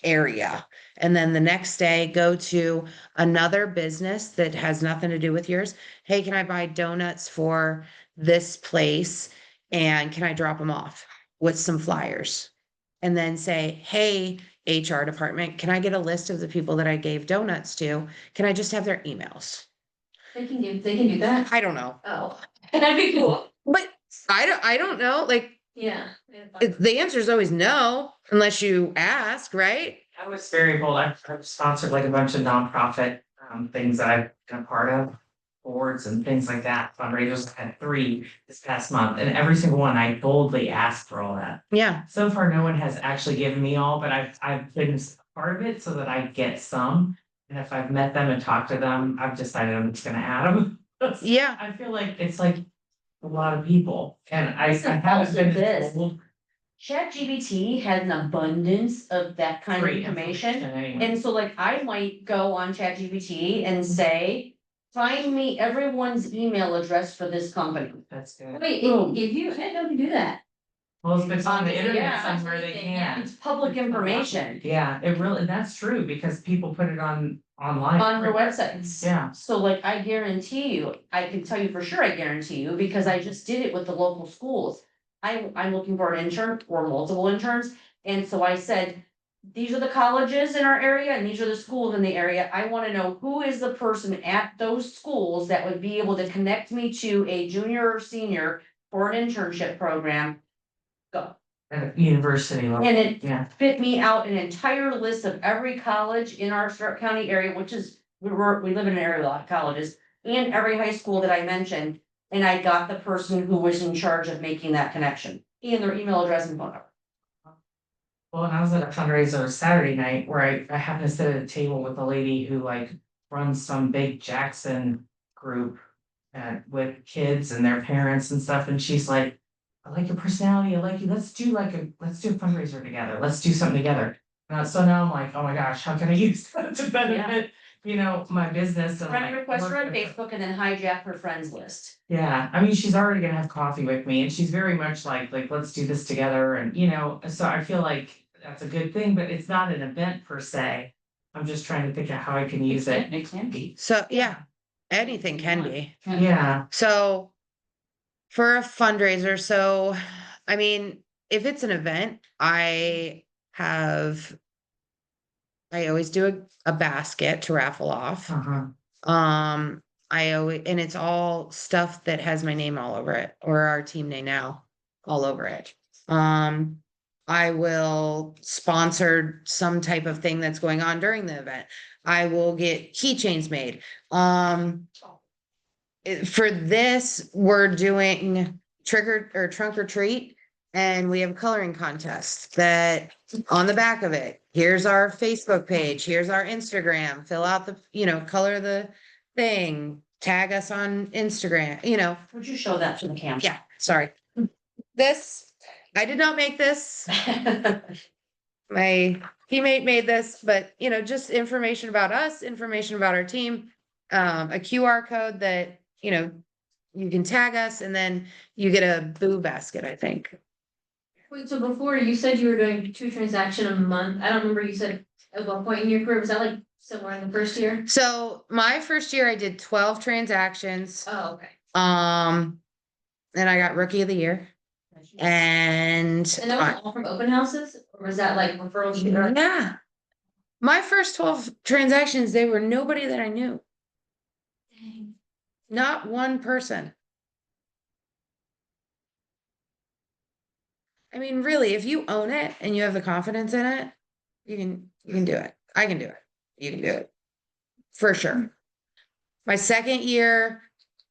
area? And then the next day, go to another business that has nothing to do with yours. Hey, can I buy donuts for this place? And can I drop them off with some flyers? And then say, hey, HR department, can I get a list of the people that I gave donuts to? Can I just have their emails? They can do that. I don't know. Oh, that'd be cool. But I don't know. Like, Yeah. the answer is always no, unless you ask, right? I was very bold. I've sponsored like a bunch of nonprofit things that I've been a part of, boards and things like that, fundraisers. I had 3 this past month, and every single one I boldly asked for all that. Yeah. So far, no one has actually given me all, but I've been a part of it so that I get some. And if I've met them and talked to them, I've decided I'm just gonna add them. Yeah. I feel like it's like a lot of people, and I It's the haven't been this. told ChatGPT has an abundance of that kind of great information. anyway. And so, like, I might go on ChatGPT and say, find me everyone's email address for this company. That's good. Wait, Boom. if you, I didn't know you do that. Well, if it's on the internet Yeah, somewhere, they yeah. can. It's public information Yeah, it really, that's true, because people put it online. on their websites. Yeah. So like, I guarantee you, I can tell you for sure, I guarantee you, because I just did it with the local schools. I'm looking for an intern or multiple interns, and so I said, these are the colleges in our area and these are the schools in the area. I wanna know who is the person at those schools that would be able to connect me to a junior or senior for an internship program. Go. At university level, And it yeah. spit me out an entire list of every college in our Stark County area, which is, we live in an area with a lot of colleges. And every high school that I mentioned, and I got the person who was in charge of making that connection, and their email address and phone number. Well, and I was at a fundraiser Saturday night where I happened to sit at a table with a lady who like runs some big Jackson group. With kids and their parents and stuff, and she's like, I like your personality, I like you, let's do a fundraiser together, let's do something together. So now I'm like, oh my gosh, how can I use that to benefit, my business and Friend like. request her work on with her. Facebook and then hijack her friends list. Yeah, I mean, she's already gonna have coffee with me and she's very much like, let's do this together and, so I feel like that's a good thing, but it's not an event per se. I'm just trying to think of how I can use it. It can be. So, yeah, anything can be. Yeah, So for a fundraiser, so I mean, if it's an event, I always do a basket to raffle off. uh-huh, I always, and it's all stuff that has my name all over it, or our team name now all over it. I will sponsor some type of thing that's going on during the event. I will get keychains made. For this, we're doing trunk or treat. And we have a coloring contest that on the back of it, here's our Facebook page, here's our Instagram, fill out color the thing, tag us on Instagram. Would you show that to the camera? Yeah, sorry. This, I did not make this. My teammate made this, but just information about us, information about our team, a QR code that, you can tag us and then you get a boo basket, I think. Wait, so before you said you were doing 2 transactions a month, I don't remember, you said at one point in your career, was that like similar in the first year? So my first year I did 12 transactions. Oh, okay. And I got rookie of the year. And And that was all from open houses, or was that like referrals? yeah. My first 12 transactions, they were nobody that I knew. Dang. Not one person. I mean, really, if you own it and you have the confidence in it, you can do it. I can do it. You can do it. For sure. My second year,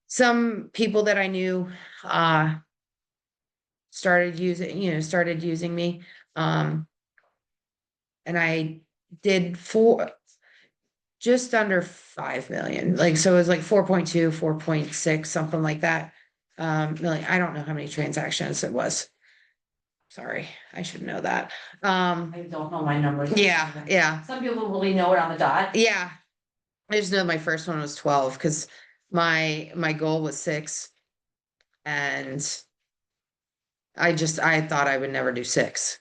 some people that I knew started using me. And I did just under 5 million. Like, so it was like 4.2, 4.6, something like that. Million. I don't know how many transactions it was. Sorry, I should know that. I don't know my numbers. Yeah. Some people really know it on the dot. Yeah. I just know my first one was 12 because my goal was 6. And I thought I would never do 6.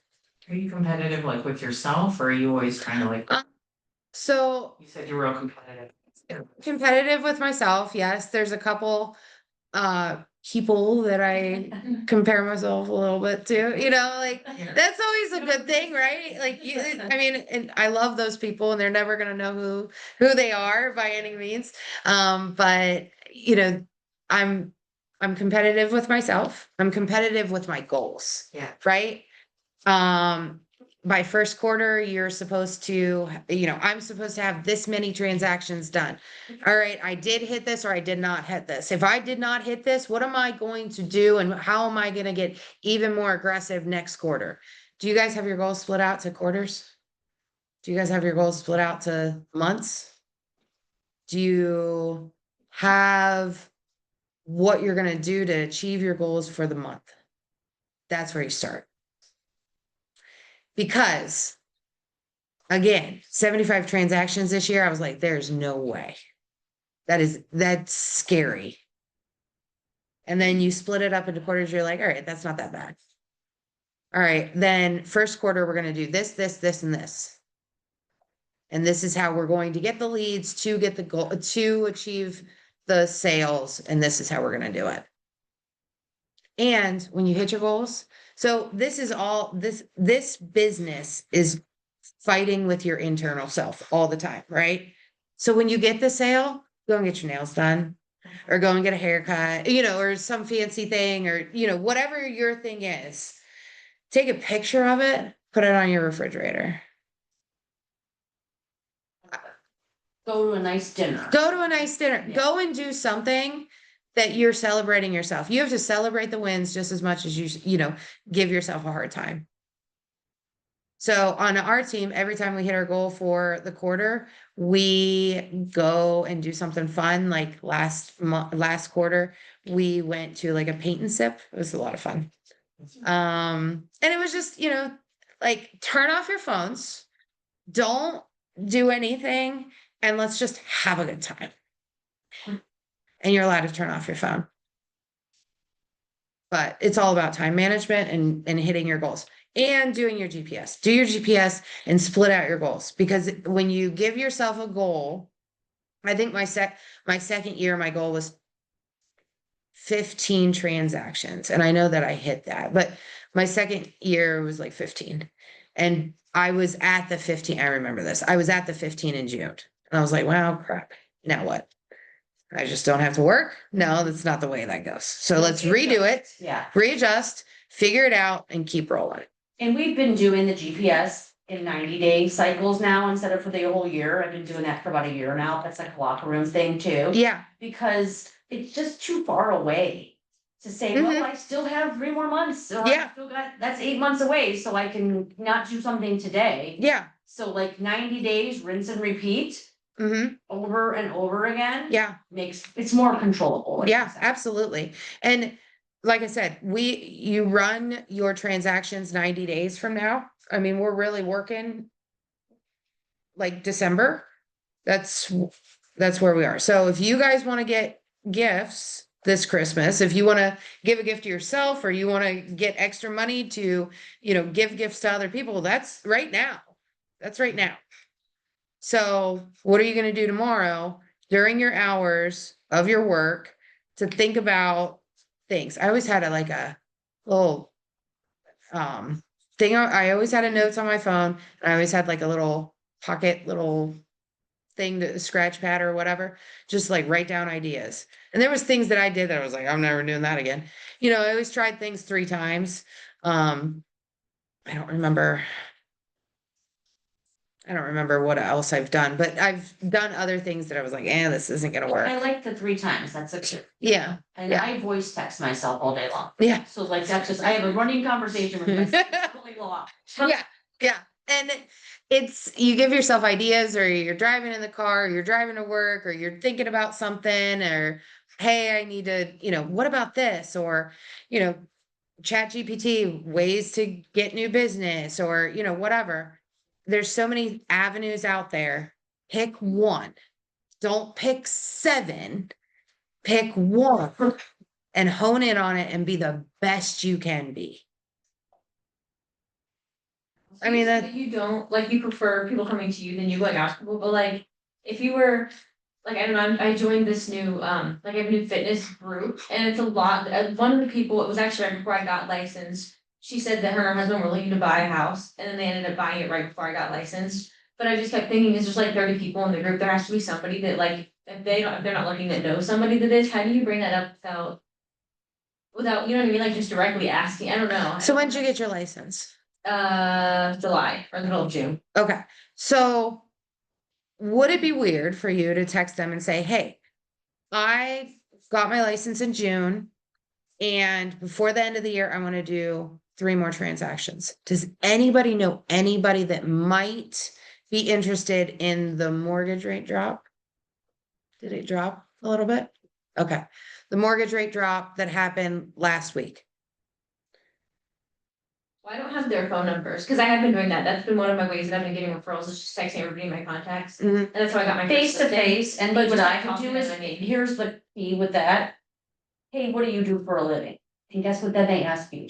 are you competitive like with yourself, or are you always trying to like, So you said you were real competitive? competitive with myself, yes. There's a couple people that I compare myself a little bit to, like Yeah. that's always a good thing, right? Like I mean, and I love those people and they're never gonna know who they are by any means. But I'm competitive with myself. I'm competitive with my goals. Yeah. Right? By first quarter, you're supposed to, I'm supposed to have this many transactions done. All right, I did hit this or I did not hit this. If I did not hit this, what am I going to do and how am I going to get even more aggressive next quarter? Do you guys have your goals split out to quarters? Do you guys have your goals split out to months? Do you have what you're going to do to achieve your goals for the month? That's where you start. Because again, 75 transactions this year, I was like, there's no way. That's scary. And then you split it up into quarters, you're like, all right, that's not that bad. All right, then first quarter, we're gonna do this, and this. And this is how we're going to get the leads to get the goal, to achieve the sales, and this is how we're gonna do it. And when you hit your goals, so this is all, this business is fighting with your internal self all the time, right? So when you get the sale, go and get your nails done, or go and get a haircut, or some fancy thing, or, whatever your thing is. Take a picture of it, put it on your refrigerator. Go to a nice dinner. Go to a nice dinner. Yeah. Go and do something that you're celebrating yourself. You have to celebrate the wins just as much as you give yourself a hard time. So on our team, every time we hit our goal for the quarter, we go and do something fun. Like last quarter, we went to like a paint and sip. It was a lot of fun. And it was just, like turn off your phones, don't do anything, and let's just have a good time. And you're allowed to turn off your phone. But it's all about time management and hitting your goals and doing your GPS. Do your GPS and split out your goals, because when you give yourself a goal, I think my second year, my goal was 15 transactions. And I know that I hit that, but my second year was like 15. And I was at the 15. I remember this. I was at the 15 in June. And I was like, wow, crap. Now what? I just don't have to work? No, that's not the way that goes. So let's redo it, Yeah, readjust, figure it out, and keep rolling. and we've been doing the GPS in 90-day cycles now instead of for the whole year. I've been doing that for about a year now. That's like a locker room thing too. Yeah. Because it's just too far away to say, well, I still have 3 more months, or Yeah. I still got, that's 8 months away, so I can not do something today. Yeah. So like 90 days, rinse and repeat over and over again. Yeah. It's more controllable. like Yeah, you said. absolutely. And like I said, you run your transactions 90 days from now. I mean, we're really working like December. That's where we are. So if you guys want to get gifts this Christmas, if you want to give a gift to yourself, or you want to get extra money to, give gifts to other people, that's right now. That's right now. So what are you going to do tomorrow during your hours of your work to think about things? I always had a little thing. I always had a notes on my phone, and I always had like a little pocket little thing, to scratch pad or whatever, just like write down ideas. And there was things that I did that I was like, I'm never doing that again. I always tried things 3 times. I don't remember what else I've done, but I've done other things that I was like, this isn't gonna work. I like the 3 times, that's a good. Yeah. And Yeah. I voice text myself all day long. Yeah. So like that's just, I have a running conversation with myself all day long. Yeah. Yeah. And you give yourself ideas, or you're driving in the car, or you're driving to work, or you're thinking about something, or, hey, I need to, what about this? Or, Chat GPT, ways to get new business, or, whatever. There's so many avenues out there. Pick one. Don't pick 7. Pick one and hone in on it and be the best you can be. I mean, that you don't, like, you prefer people coming to you than you like ask people, but like, if you were, like, I don't know, I joined this new, like, I have a new fitness group, and it's a lot, one of the people, it was actually right before I got licensed. She said that her and her husband were looking to buy a house, and then they ended up buying it right before I got licensed. But I just kept thinking, it's just like 30 people in the group, there has to be somebody that, like, if they're not looking to know somebody that is, how do you bring that up without, you know what I mean, like, just directly asking, I don't know. So when did you get your license? July or the middle of June. Okay. So would it be weird for you to text them and say, hey, I got my license in June, and before the end of the year, I want to do 3 more transactions. Does anybody know anybody that might be interested in the mortgage rate drop? Did it drop a little bit? Okay. The mortgage rate drop that happened last week. I don't have their phone numbers, because I have been doing that. That's been one of my ways that I've been getting referrals, is just texting everybody my contacts. Mhm. And that's how I got my. Face to first listing. face, and But what just I like could do talking is, to them, I mean. here's the key with that. Hey, what do you do for a living? And guess what, then they ask you.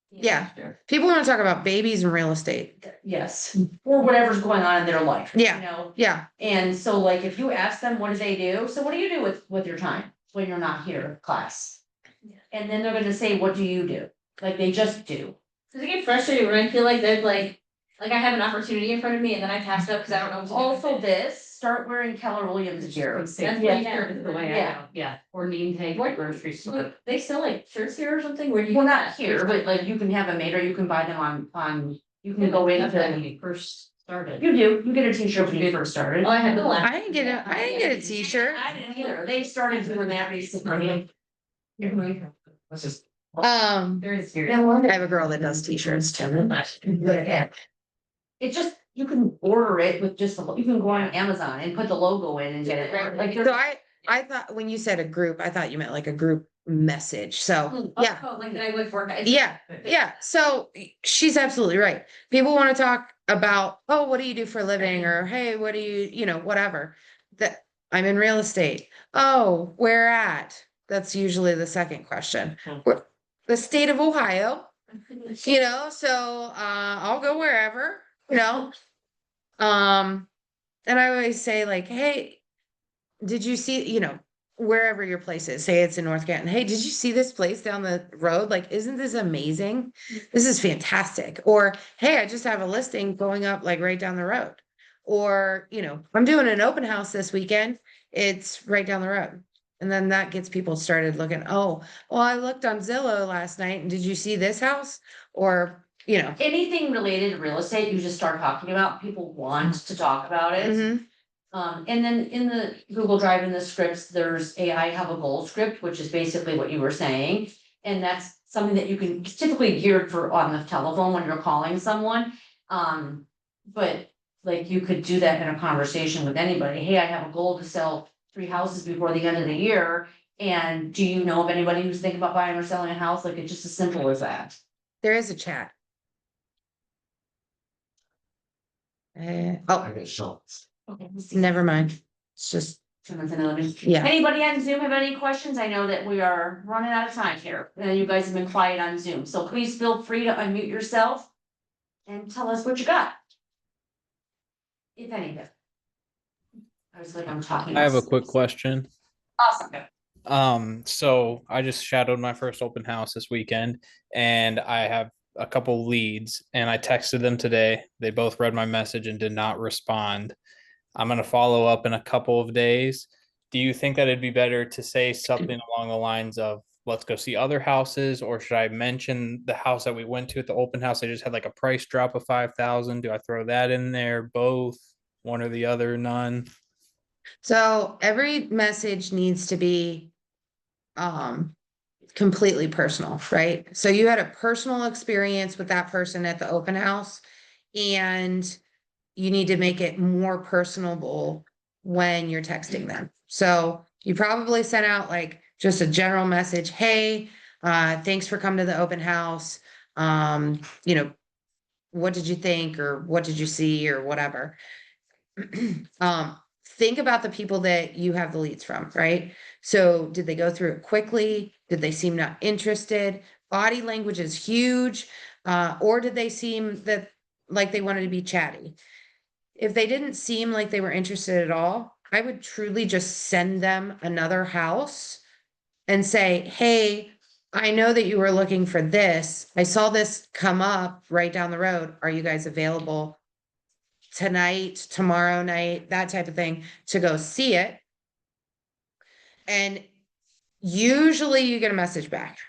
Yeah. Sure. People want to talk about babies and real estate. Yes, or whatever's going on in their life. Yeah. You know, Yeah, and so like, if you ask them, what do they do? So what do you do with your time when you're not here, class? Yeah. And then they're gonna say, what do you do? Like, they just do. Cause I get frustrated when I feel like there's like I have an opportunity in front of me and then I pass it up because I don't know what to do. with Also it. this, start wearing Keller Williams gear. That's Yeah. what you have. The way I go, Yeah, or name tag What- grocery store. They sell like shirts here or something, where do you? Well, not here, but like, you can have them made, or you can buy them on, you can go That's when into. you first started. You do, you get a t-shirt when you first started. Oh, I had the black. I didn't get a t-shirt. I didn't either, they started doing that recently. Let's just. Very serious. I have a girl that does t-shirts too. It just, you can order it with just, you can go on Amazon and put the logo in and get it, like. So I thought when you said a group, I thought you meant like a group message. So, yeah. Oh, like I would work. Yeah, yeah. So she's absolutely right. People want to talk about, oh, what do you do for a living? Or, hey, what do you know, whatever. That I'm in real estate. Oh, where at? That's usually the second question. The state of Ohio, you know, so I'll go wherever, you know. And I always say, like, hey, did you see, you know, wherever your place is, say it's in North Canton, hey, did you see this place down the road? Like, isn't this amazing? This is fantastic. Or, hey, I just have a listing going up like right down the road. Or, you know, I'm doing an open house this weekend. It's right down the road. And then that gets people started looking, oh, well, I looked on Zillow last night and did you see this house? Or, you know. Anything related to real estate, you just start talking about, people want to talk about it. Mhm. And then in the Google Drive in the scripts, there's I have a goal script, which is basically what you were saying. And that's something that you can, it's typically geared for on the telephone when you're calling someone. But like, you could do that in a conversation with anybody. Hey, I have a goal to sell 3 houses before the end of the year. And do you know of anybody who's thinking about buying or selling a house? Like, it's just as simple as that. There is a chat. Oh, I get shocked. Okay. never mind. It's just, yeah. Anybody on Zoom have any questions? I know that we are running out of time here. You guys have been quiet on Zoom, so please feel free to unmute yourself and tell us what you got. If anything. I was like, I'm talking. I have a quick question. Awesome. So I just shadowed my first open house this weekend and I have a couple leads and I texted them today. They both read my message and did not respond. I'm going to follow up in a couple of days. Do you think that it'd be better to say something along the lines of, let's go see other houses, or should I mention the house that we went to at the open house? I just had like a price drop of 5,000. Do I throw that in there? Both, one or the other, none? So every message needs to be completely personal, right? So you had a personal experience with that person at the open house and you need to make it more personable when you're texting them. So you probably sent out like just a general message, hey, thanks for coming to the open house. You know, what did you think or what did you see or whatever? Think about the people that you have the leads from, right? So did they go through it quickly? Did they seem not interested? Body language is huge. Or did they seem that like they wanted to be chatty? If they didn't seem like they were interested at all, I would truly just send them another house and say, hey, I know that you were looking for this. I saw this come up right down the road. Are you guys available tonight, tomorrow night, that type of thing, to go see it? And usually you get a message back.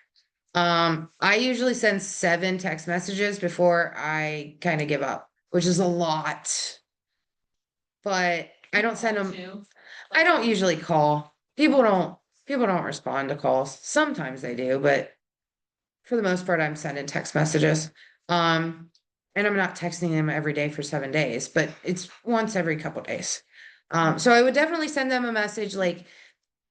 I usually send 7 text messages before I kind of give up, which is a lot. But I don't send them. I don't usually call. People don't respond to calls. Sometimes they do, but for the most part, I'm sending text messages. And I'm not texting them every day for 7 days, but it's once every couple days. So I would definitely send them a message like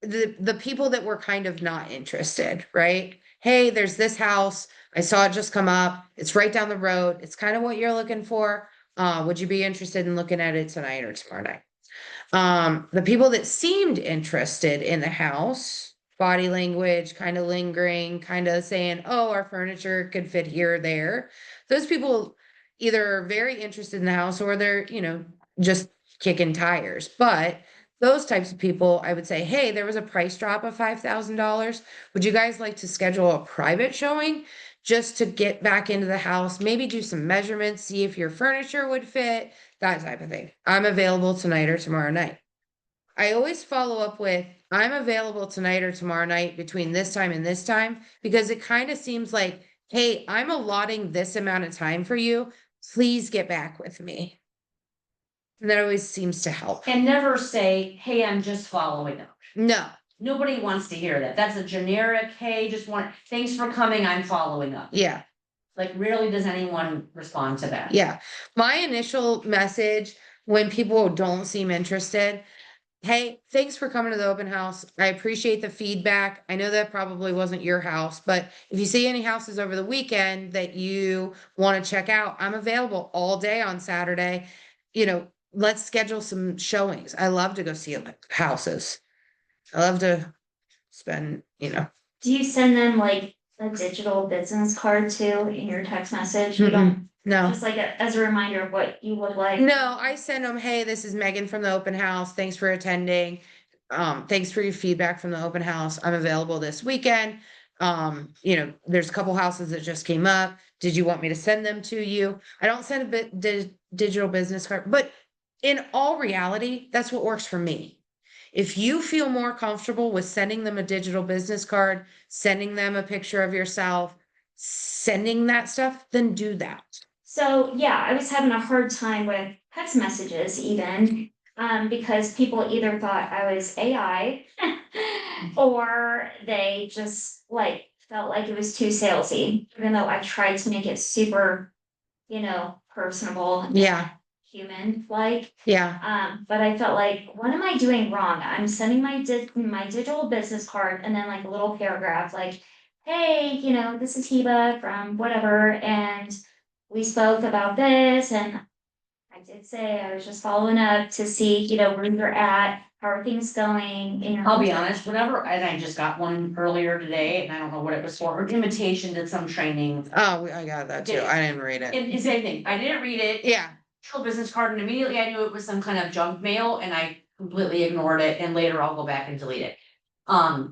the people that were kind of not interested, right? hey, there's this house. I saw it just come up. It's right down the road. It's kind of what you're looking for. Would you be interested in looking at it tonight or tomorrow night? The people that seemed interested in the house, body language, kind of lingering, kind of saying, oh, our furniture could fit here or there. Those people either are very interested in the house or they're, just kicking tires. But those types of people, I would say, hey, there was a price drop of $5,000. Would you guys like to schedule a private showing just to get back into the house? Maybe do some measurements, see if your furniture would fit, that type of thing. I'm available tonight or tomorrow night. I always follow up with, I'm available tonight or tomorrow night between this time and this time, because it kind of seems like, hey, I'm allotting this amount of time for you. Please get back with me. And that always seems to help. And never say, hey, I'm just following up. No, Nobody wants to hear that. That's a generic, hey, thanks for coming, I'm following up. yeah. Like, rarely does anyone respond to that. Yeah, my initial message when people don't seem interested, hey, thanks for coming to the open house. I appreciate the feedback. I know that probably wasn't your house, but if you see any houses over the weekend that you want to check out, I'm available all day on Saturday. Let's schedule some showings. I love to go see houses. I love to spend, Do you send them like a digital business card too in your text message? You don't, no. just like as a reminder of what you would like? No, I send them, hey, this is Megan from the open house. Thanks for attending. Thanks for your feedback from the open house. I'm available this weekend. There's a couple houses that just came up. Did you want me to send them to you? I don't send a digital business card, but in all reality, that's what works for me. If you feel more comfortable with sending them a digital business card, sending them a picture of yourself, sending that stuff, then do that. So, yeah, I was having a hard time with text messages even, because people either thought I was AI or they just like felt like it was too salesy, even though I tried to make it super, personable. and Yeah. Human-like. Yeah. But I felt like, what am I doing wrong? I'm sending my digital business card and then like a little paragraph like, hey, this is Heba from whatever, and we spoke about this, and I did say I was just following up to see, where you're at, how are things going. I'll be honest, and I just got one earlier today, and I don't know what it was for, invitation to some training. Oh, I got that too. I didn't read it. It's same thing, I didn't read it. Yeah. Business card, and immediately I knew it was some kind of junk mail, and I completely ignored it, and later I'll go back and delete it.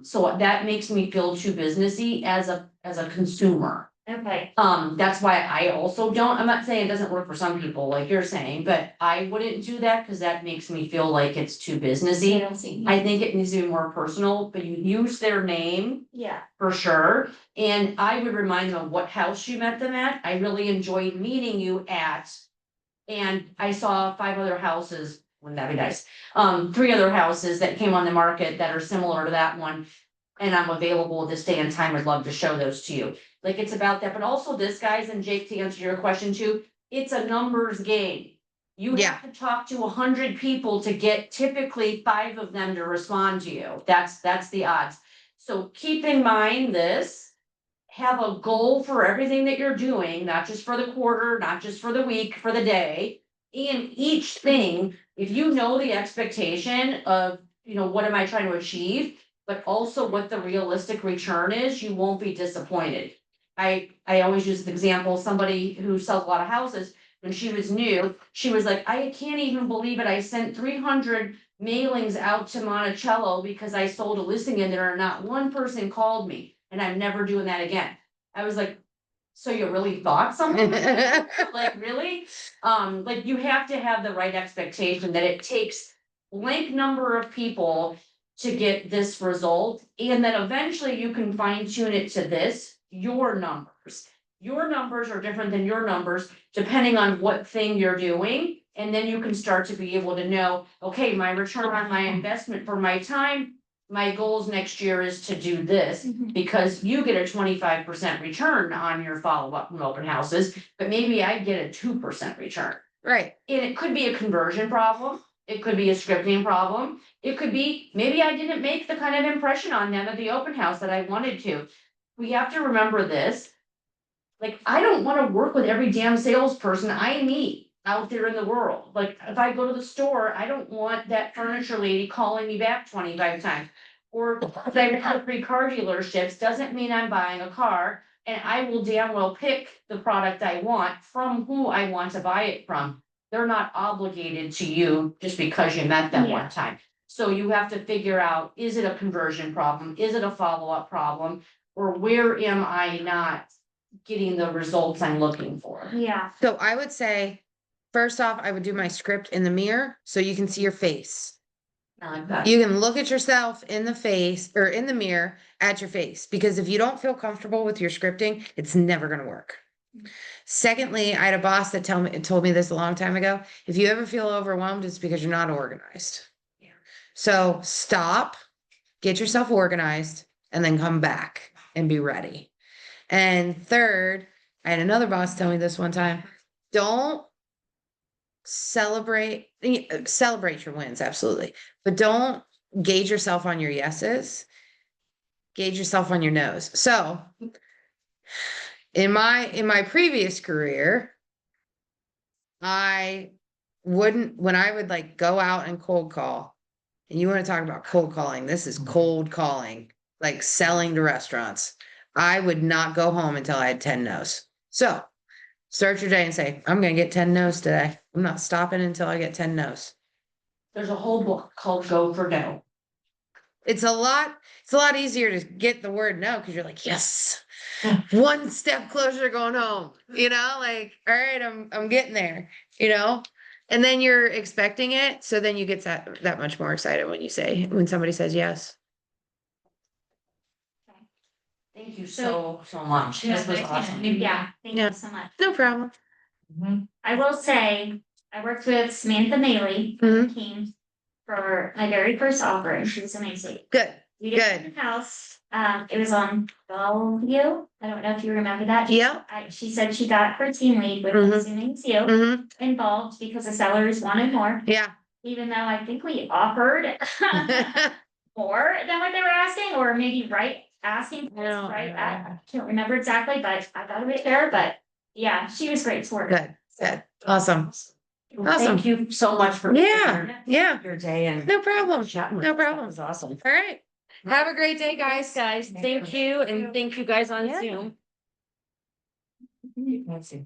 So that makes me feel too businessy as a consumer. Okay. That's why I also don't, I'm not saying it doesn't work for some people, like you're saying, but I wouldn't do that, cause that makes me feel like it's too businessy. I think it needs to be more personal, but you use their name. Yeah. For sure, and I would remind them of what house you met them at. I really enjoyed meeting you at. And I saw 5 other houses, wouldn't that be nice? 3 other houses that came on the market that are similar to that one. And I'm available this day and time, I'd love to show those to you. Like, it's about that, but also this, guys, and Jake, to answer your question too, it's a numbers game. You have to talk to 100 people to get typically 5 of them to respond to you. That's the odds. So keep in mind this. Have a goal for everything that you're doing, not just for the quarter, not just for the week, for the day. And each thing, if you know the expectation of, what am I trying to achieve, but also what the realistic return is, you won't be disappointed. I always use the example, somebody who sells a lot of houses, when she was new, she was like, I can't even believe it. I sent 300 mailings out to Monticello because I sold a listing in there and not one person called me. And I'm never doing that again. I was like, so you really thought something? Like, really? Like, you have to have the right expectation that it takes blank number of people to get this result. And then eventually you can fine tune it to your numbers. Your numbers are different than your numbers, depending on what thing you're doing. And then you can start to be able to know, okay, my return on my investment for my time, my goals next year is to do this, because you get a 25% return on your follow-up from open houses, but maybe I get a 2% return. Right. And it could be a conversion problem. It could be a scripting problem. It could be, maybe I didn't make the kind of impression on them at the open house that I wanted to. we have to remember this. Like, I don't wanna work with every damn salesperson I meet out there in the world. Like, if I go to the store, I don't want that furniture lady calling me back 25 times. Or if I have 3 car dealerships, doesn't mean I'm buying a car, and I will damn well pick the product I want from who I want to buy it from. They're not obligated to you just because you met them Yeah. one time. So you have to figure out, is it a conversion problem? Is it a follow-up problem? Or where am I not getting the results I'm looking for? Yeah, So I would say, first off, I would do my script in the mirror so you can see your face. I like that. You can look at yourself in the face or in the mirror at your face, because if you don't feel comfortable with your scripting, it's never gonna work. Secondly, I had a boss that told me this a long time ago. If you ever feel overwhelmed, it's because you're not organized. So stop, get yourself organized, and then come back and be ready. And third, I had another boss tell me this one time, don't celebrate your wins, absolutely, but don't gauge yourself on your yeses, gauge yourself on your nos. So in my previous career, I wouldn't, when I would like go out and cold call, and you want to talk about cold calling, this is cold calling, like selling to restaurants. I would not go home until I had 10 no's. So start your day and say, I'm gonna get 10 no's today. I'm not stopping until I get 10 no's. There's a whole book called Go for No. It's a lot easier to get the word no, because you're like, yes, Yeah. one step closer to going home, like, all right, I'm getting there, and then you're expecting it. So then you get that much more excited when somebody says yes. Thank you so much. This was awesome. yeah, thank Yeah. you so much. No problem. Mhm. I will say, I worked with Samantha Maley from Mhm. the team for my very first offer, and she was amazing. Good. We did in the house, it was on Bellevue, I don't know if you remember that. Yeah. She said she got her team lead, with Mhm. assuming it's you, Mm-hmm. involved because the sellers wanted more, Yeah. even though I think we offered more than what they were asking, or maybe asking, for this, right? I can't remember exactly, but I thought it was fair, but yeah, she was great to work with. Good. Awesome. Well, Awesome. Thank you so much for. Yeah. Your day and. No problem. chatting with No us. That problem. was awesome. All right. Have a great day, guys. Guys, thank you, and thank you guys on Yeah. Zoom. Let's see.